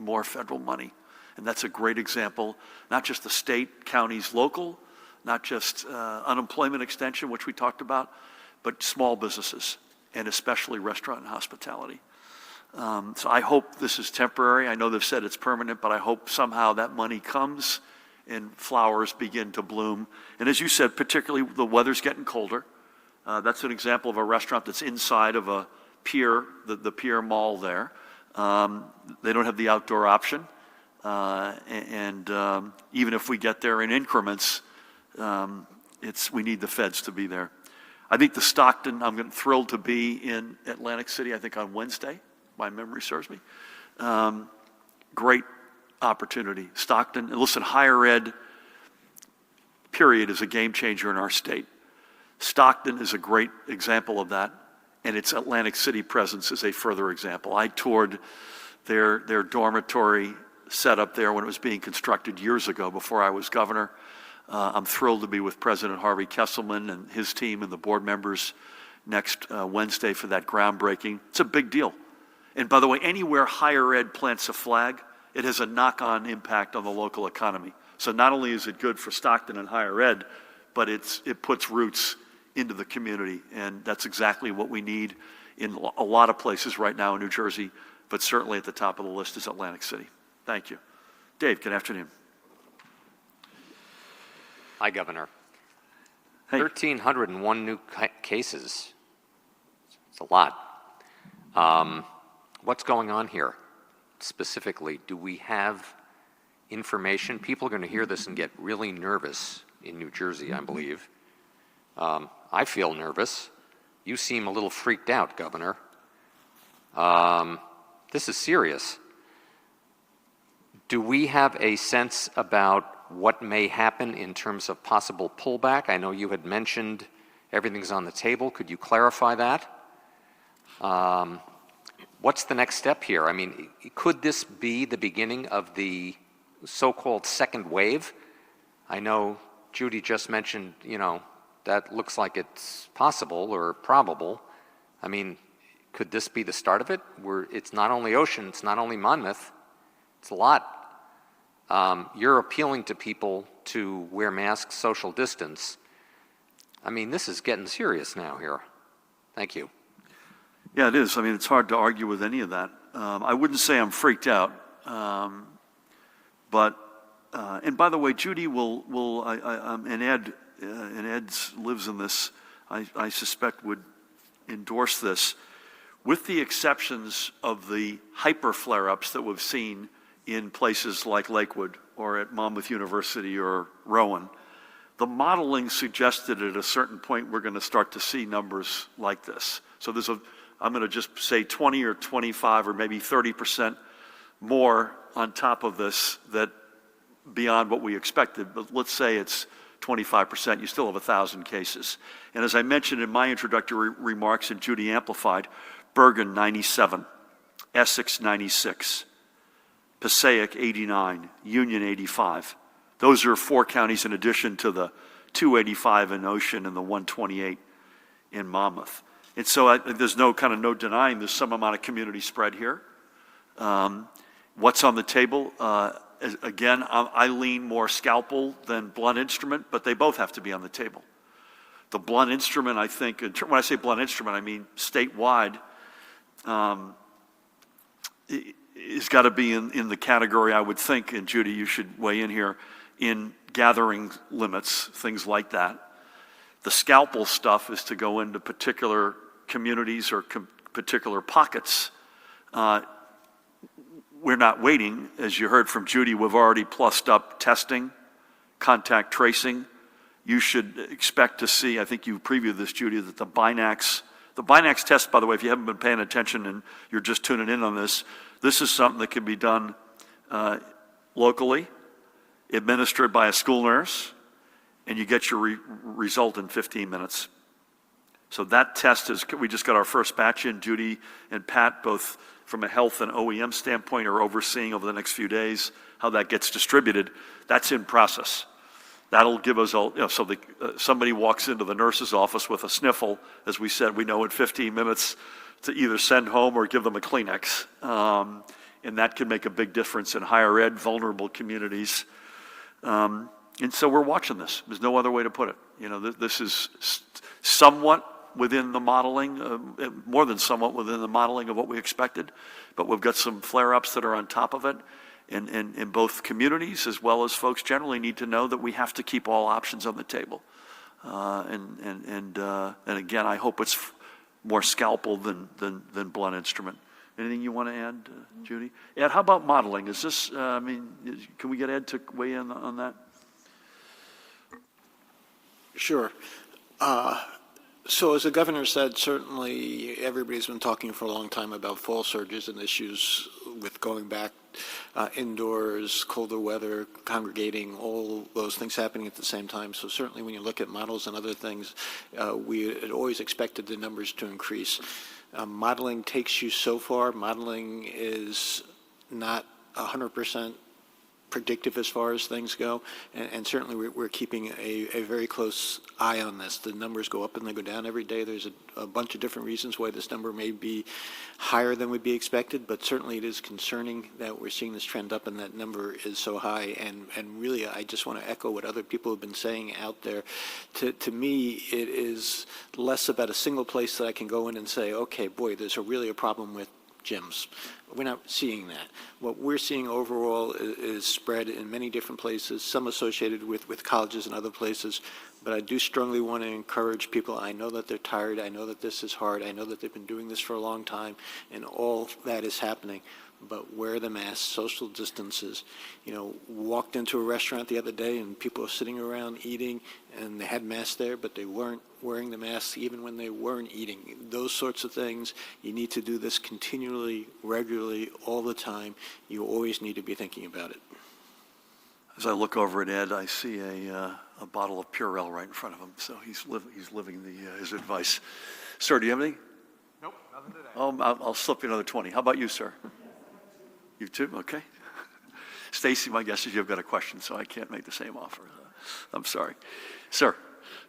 more federal money. And that's a great example, not just the state, counties, local, not just unemployment extension, which we talked about, but small businesses, and especially restaurant and hospitality. So I hope this is temporary. I know they've said it's permanent, but I hope somehow that money comes and flowers begin to bloom. And as you said, particularly the weather's getting colder. That's an example of a restaurant that's inside of a pier, the pier mall there. They don't have the outdoor option. And even if we get there in increments, we need the feds to be there. I think the Stockton, I'm thrilled to be in Atlantic City, I think on Wednesday, my memory serves me. Great opportunity. Stockton, and listen, higher ed, period, is a game changer in our state. Stockton is a great example of that, and its Atlantic City presence is a further example. I toured their dormitory setup there when it was being constructed years ago before I was governor. I'm thrilled to be with President Harvey Kesselman and his team and the board members next Wednesday for that groundbreaking. It's a big deal. And by the way, anywhere higher ed plants a flag, it has a knock-on impact on the local economy. So not only is it good for Stockton and higher ed, but it puts roots into the community. And that's exactly what we need in a lot of places right now in New Jersey, but certainly at the top of the list is Atlantic City. Thank you. Dave, good afternoon. Hi, Governor. Hey. 1,301 new cases. It's a lot. What's going on here? Specifically, do we have information? People are going to hear this and get really nervous in New Jersey, I believe. I feel nervous. You seem a little freaked out, Governor. This is serious. Do we have a sense about what may happen in terms of possible pullback? I know you had mentioned everything's on the table. Could you clarify that? What's the next step here? I mean, could this be the beginning of the so-called second wave? I know Judy just mentioned, that looks like it's possible or probable. I mean, could this be the start of it? It's not only Ocean, it's not only Monmouth, it's a lot. You're appealing to people to wear masks, social distance. I mean, this is getting serious now here. Thank you. Yeah, it is. I mean, it's hard to argue with any of that. I wouldn't say I'm freaked out, but and by the way, Judy and Ed lives in this. I suspect would endorse this, with the exceptions of the hyper flare-ups that we've seen in places like Lakewood or at Monmouth University or Rowan. The modeling suggested at a certain point we're going to start to see numbers like this. So I'm going to just say 20 or 25 or maybe 30% more on top of this, that beyond what we expected. But let's say it's 25%, you still have 1,000 cases. And as I mentioned in my introductory remarks, and Judy amplified, Bergen 97, Essex 96, Passaic 89, Union 85. Those are 4 counties in addition to the 285 in Ocean and the 128 in Monmouth. And so there's no denying there's some amount of community spread here. What's on the table? Again, I lean more scalpel than blunt instrument, but they both have to be on the table. The blunt instrument, I think, when I say blunt instrument, I mean statewide, it's got to be in the category, I would think, and Judy, you should weigh in here, in gathering limits, things like that. The scalpel stuff is to go into particular communities or particular pockets. We're not waiting. As you heard from Judy, we've already plussed up testing, contact tracing. You should expect to see, I think you previewed this, Judy, that the Binax test, by the way, if you haven't been paying attention and you're just tuning in on this is something that can be done locally, administered by a school nurse, and you get your result in 15 minutes. So that test we just got our first batch in. Judy and Pat, both from a health and OEM standpoint, are overseeing over the next few days how that gets distributed. That's in process. That'll give us somebody walks into the nurse's office with a sniffle, as we said, we know in 15 minutes to either send home or give them a Kleenex. And that can make a big difference in higher ed, vulnerable communities. And so we're watching this. There's no other way to put it. This is somewhat within the modeling, more than somewhat within the modeling of what we expected, but we've got some flare-ups that are on top of it. And both communities as well as folks generally need to know that we have to keep all options on the table. And again, I hope it's more scalpel than blunt instrument. Anything you want to add, Judy? Ed, how about modeling? Is this, can we get Ed to weigh in on that? Sure. So as the governor said, certainly everybody's been talking for a long time about fall surges and issues with going back indoors, colder weather, congregating, all those things happening at the same time. So certainly when you look at models and other things, we had always expected the numbers to increase. Modeling takes you so far. Modeling is not 100% predictive as far as things go, and certainly we're keeping a very close eye on this. The numbers go up and they go down every day. There's a bunch of different reasons why this number may be higher than would be expected, but certainly it is concerning that we're seeing this trend up and that number is so high. And really, I just want to echo what other people have been saying out there. To me, it is less about a single place that I can go in and say, okay, boy, there's really a problem with gyms. We're not seeing that. What we're seeing overall is spread in many different places, some associated with colleges and other places. But I do strongly want to encourage people. I know that they're tired. I know that this is hard. I know that they've been doing this for a long time, and all that is happening. But wear the mask, social distances. You know, walked into a restaurant the other day and people were sitting around eating and they had masks there, but they weren't wearing the masks even when they weren't eating. Those sorts of things, you need to do this continually, regularly, all the time. You always need to be thinking about it. As I look over at Ed, I see a bottle of Purell right in front of him, so he's living his advice. Sir, do you have any? Nope, nothing today. Oh, I'll slip you another 20. How about you, sir? You too? Okay. Stacy, my guess is you've got a question, so I can't make the same offer. I'm sorry. Sir.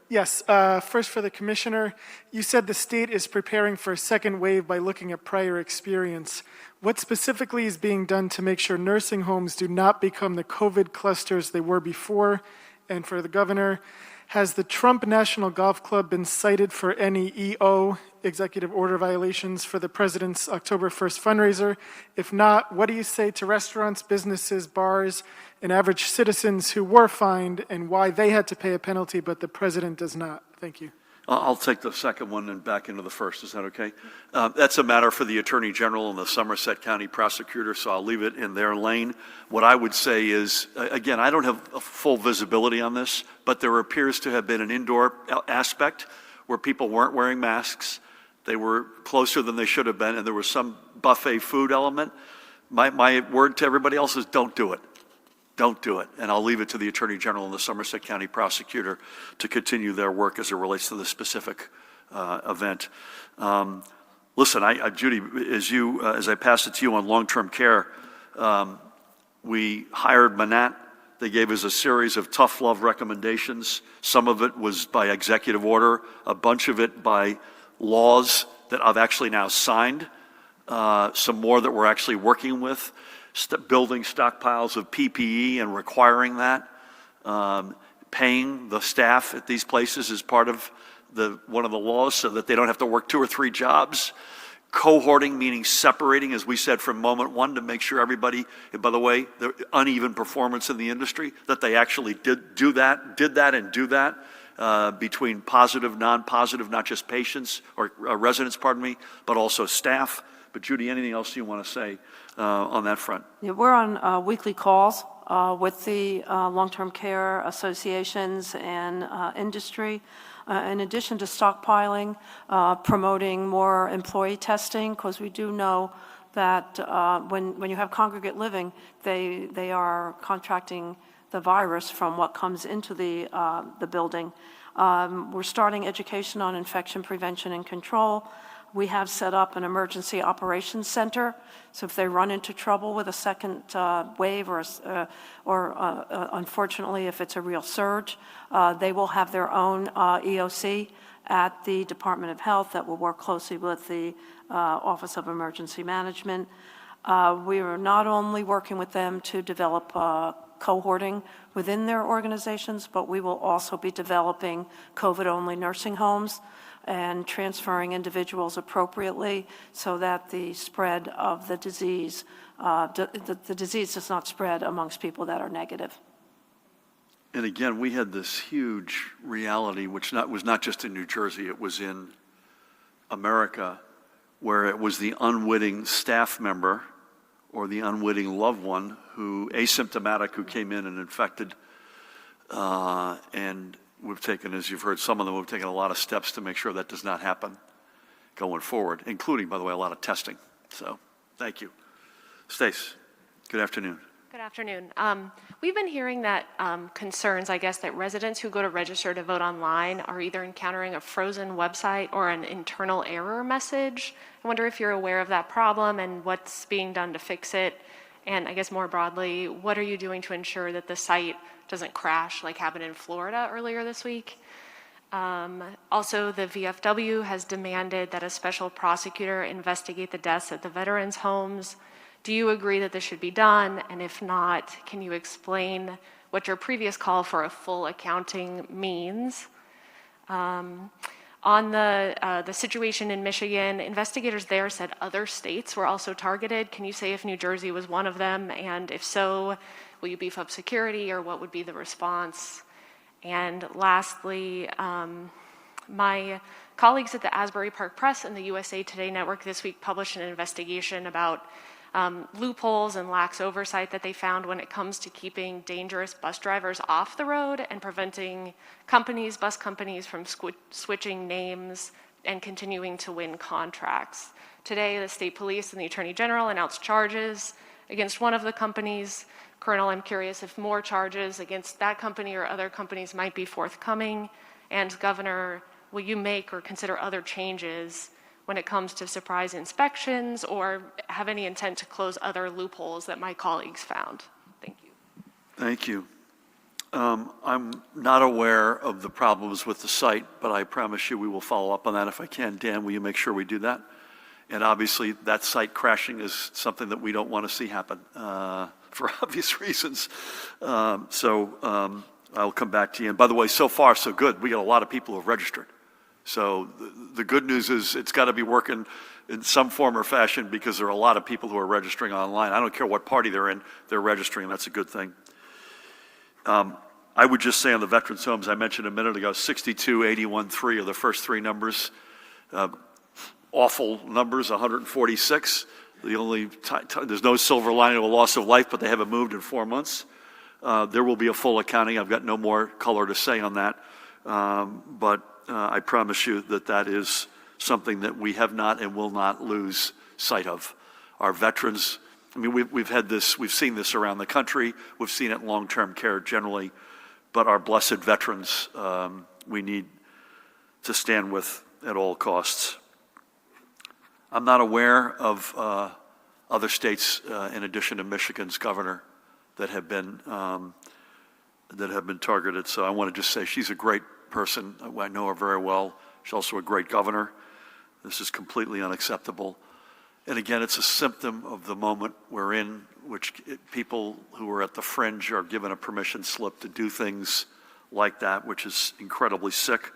Yes, first for the commissioner, you said the state is preparing for a second wave by looking at prior experience. What specifically is being done to make sure nursing homes do not become the COVID clusters they were before? And for the governor, has the Trump National Golf Club been cited for any EO, executive order violations, for the president's October 1st fundraiser? If not, what do you say to restaurants, businesses, bars, and average citizens who were fined and why they had to pay a penalty but the president does not? Thank you. I'll take the second one and back into the first. Is that okay? That's a matter for the Attorney General and the Somerset County Prosecutor, so I'll leave it in their lane. What I would say is, again, I don't have a full visibility on this, but there appears to have been an indoor aspect where people weren't wearing masks. They were closer than they should have been, and there was some buffet food element. My word to everybody else is don't do it. Don't do it. And I'll leave it to the Attorney General and the Somerset County Prosecutor to continue their work as it relates to the specific event. Listen, Judy, as I pass it to you on long-term care, we hired Manat. They gave us a series of tough love recommendations. Some of it was by executive order, a bunch of it by laws that I've actually now signed, some more that we're actually working with. Building stockpiles of PPE and requiring that, paying the staff at these places as part of one of the laws so that they don't have to work 2 or 3 jobs. Cohorting, meaning separating, as we said, from moment one to make sure everybody, and by the way, the uneven performance in the industry, that they actually did that between positive, non-positive, not just patients or residents, but also staff. But Judy, anything else you want to say on that front? Yeah, we're on weekly calls with the long-term care associations and industry. In addition to stockpiling, promoting more employee testing, because we do know that when you have congregate living, they are contracting the virus from what comes into the building. We're starting education on infection prevention and control. We have set up an emergency operations center, so if they run into trouble with a second wave or unfortunately if it's a real surge, they will have their own EOC at the Department of Health that will work closely with the Office of Emergency Management. We are not only working with them to develop cohorting within their organizations, but we will also be developing COVID-only nursing homes and transferring individuals appropriately so that the spread of the disease, the disease does not spread amongst people that are negative. And again, we had this huge reality, which was not just in New Jersey, it was in America, where it was the unwitting staff member or the unwitting loved one asymptomatic, who came in and infected. And we've taken, as you've heard, some of them, we've taken a lot of steps to make sure that does not happen going forward, including, by the way, a lot of testing. So, thank you. Stace, good afternoon. Good afternoon. We've been hearing that concerns, I guess, that residents who go to register to vote online are either encountering a frozen website or an internal error message. I wonder if you're aware of that problem and what's being done to fix it. And I guess more broadly, what are you doing to ensure that the site doesn't crash like happened in Florida earlier this week? Also, the VFW has demanded that a special prosecutor investigate the deaths at the veterans' homes. Do you agree that this should be done? And if not, can you explain what your previous call for a full accounting means? On the situation in Michigan, investigators there said other states were also targeted. Can you say if New Jersey was one of them? And if so, will you beef up security, or what would be the response? And lastly, my colleagues at the Asbury Park Press and the USA Today Network this week published an investigation about loopholes and lax oversight that they found when it comes to keeping dangerous bus drivers off the road and preventing bus companies from switching names and continuing to win contracts. Today, the state police and the attorney general announced charges against one of the companies. Colonel, I'm curious if more charges against that company or other companies might be forthcoming. And Governor, will you make or consider other changes when it comes to surprise inspections, or have any intent to close other loopholes that my colleagues found? Thank you. Thank you. I'm not aware of the problems with the site, but I promise you we will follow up on that if I can. Dan, will you make sure we do that? And obviously, that site crashing is something that we don't want to see happen for obvious reasons. I'll come back to you. And by the way, so far, so good. We got a lot of people who have registered. So the good news is it's got to be working in some form or fashion, because there are a lot of people who are registering online. I don't care what party they're in, they're registering, and that's a good thing. I would just say on the veterans' homes, I mentioned a minute ago, 62, 81, 3 are the first three numbers. Awful numbers, 146. The only there's no silver lining of a loss of life, but they haven't moved in 4 months. There will be a full accounting. I've got no more color to say on that. But I promise you that that is something that we have not and will not lose sight of. Our veterans, I mean, we've seen this around the country. We've seen it in long-term care generally. But our blessed veterans, we need to stand with at all costs. I'm not aware of other states, in addition to Michigan's governor, that have been targeted. So I want to just say she's a great person. I know her very well. She's also a great governor. This is completely unacceptable. And again, it's a symptom of the moment we're in, which people who are at the fringe are given a permission slip to do things like that, which is incredibly sick.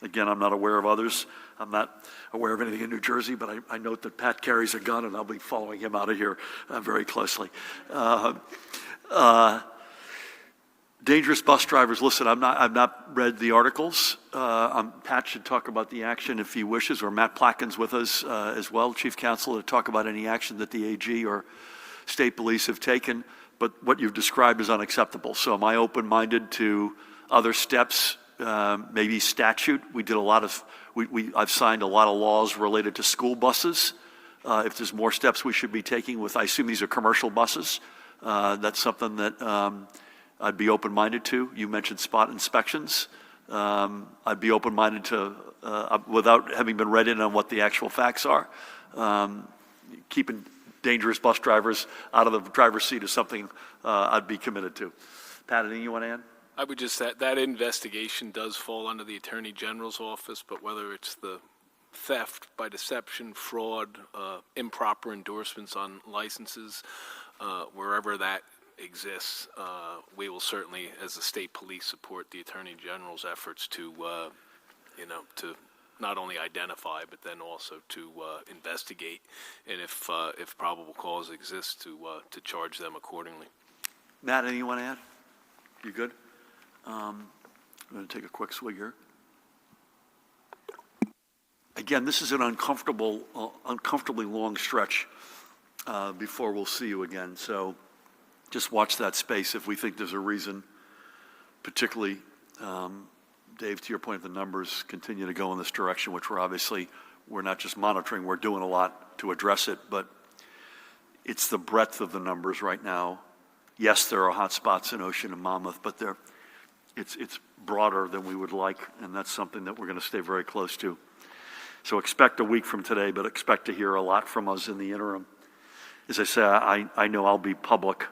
Again, I'm not aware of others. I'm not aware of anything in New Jersey, but I note that Pat carries a gun, and I'll be following him out of here very closely. Dangerous bus drivers. Listen, I've not read the articles. Pat should talk about the action if he wishes, or Matt Placken's with us as well, Chief Counsel, to talk about any action that the AG or state police have taken. But what you've described is unacceptable. So am I open-minded to other steps? Maybe statute. We did a lot of. I've signed a lot of laws related to school buses. If there's more steps we should be taking with, I assume these are commercial buses. That's something that I'd be open-minded to. You mentioned spot inspections. I'd be open-minded to, without having been read in on what the actual facts are, keeping dangerous bus drivers out of the driver's seat is something I'd be committed to. Pat, anything you want to add? I would just say that investigation does fall under the Attorney General's office, but whether it's the theft by deception, fraud, improper endorsements on licenses, wherever that exists, we will certainly, as the state police, support the Attorney General's efforts to, to not only identify, but then also to investigate, and if probable cause exists, to charge them accordingly. Matt, anything you want to add? You good? I'm going to take a quick swig here. Again, this is an uncomfortably long stretch before we'll see you again. So just watch that space if we think there's a reason, particularly Dave, to your point, the numbers continue to go in this direction, which we're not just monitoring, we're doing a lot to address it, but it's the breadth of the numbers right now. Yes, there are hot spots in Ocean and Monmouth, but it's broader than we would like, and that's something that we're going to stay very close to. So expect a week from today, but expect to hear a lot from us in the interim. As I say, I know I'll be public.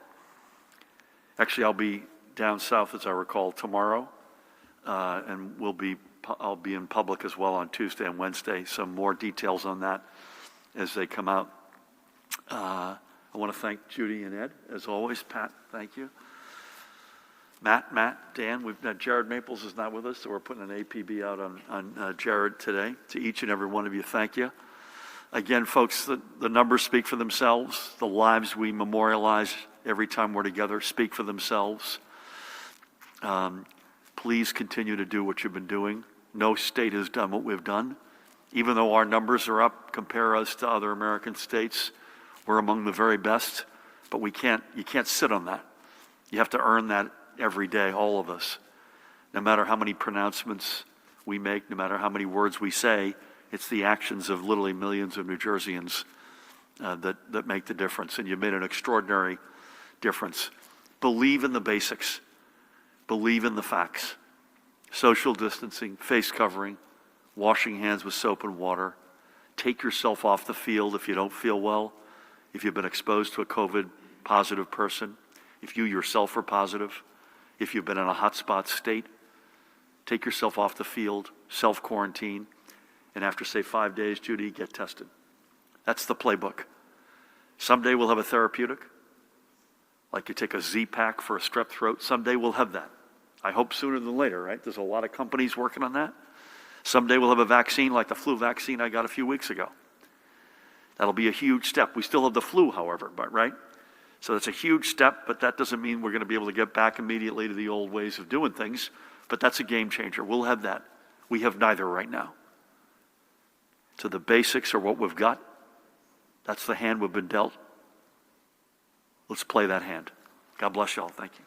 Actually, I'll be down south, as I recall, tomorrow, and I'll be in public as well on Tuesday and Wednesday. Some more details on that as they come out. I want to thank Judy and Ed, as always. Pat, thank you. Matt, Dan, Jared Maples is not with us, so we're putting an APB out on Jared today. To each and every one of you, thank you. Again, folks, the numbers speak for themselves. The lives we memorialize every time we're together speak for themselves. Please continue to do what you've been doing. No state has done what we've done. Even though our numbers are up, compare us to other American states, we're among the very best, but you can't sit on that. You have to earn that every day, all of us. No matter how many pronouncements we make, no matter how many words we say, it's the actions of literally millions of New Jerseyans that make the difference, and you've made an extraordinary difference. Believe in the basics. Believe in the facts. Social distancing, face covering, washing hands with soap and water. Take yourself off the field if you don't feel well, if you've been exposed to a COVID positive person, if you yourself are positive, if you've been in a hotspot state. Take yourself off the field, self-quarantine, and after, say, 5 days, Judy, get tested. That's the playbook. Someday we'll have a therapeutic, like you take a Z-Pack for a strep throat. Someday we'll have that. I hope sooner than later, right? There's a lot of companies working on that. Someday we'll have a vaccine like the flu vaccine I got a few weeks ago. That'll be a huge step. We still have the flu, however, but right? So that's a huge step, but that doesn't mean we're going to be able to get back immediately to the old ways of doing things, but that's a game changer. We'll have that. We have neither right now. So the basics are what we've got. That's the hand we've been dealt. Let's play that hand. God bless you all. Thank you.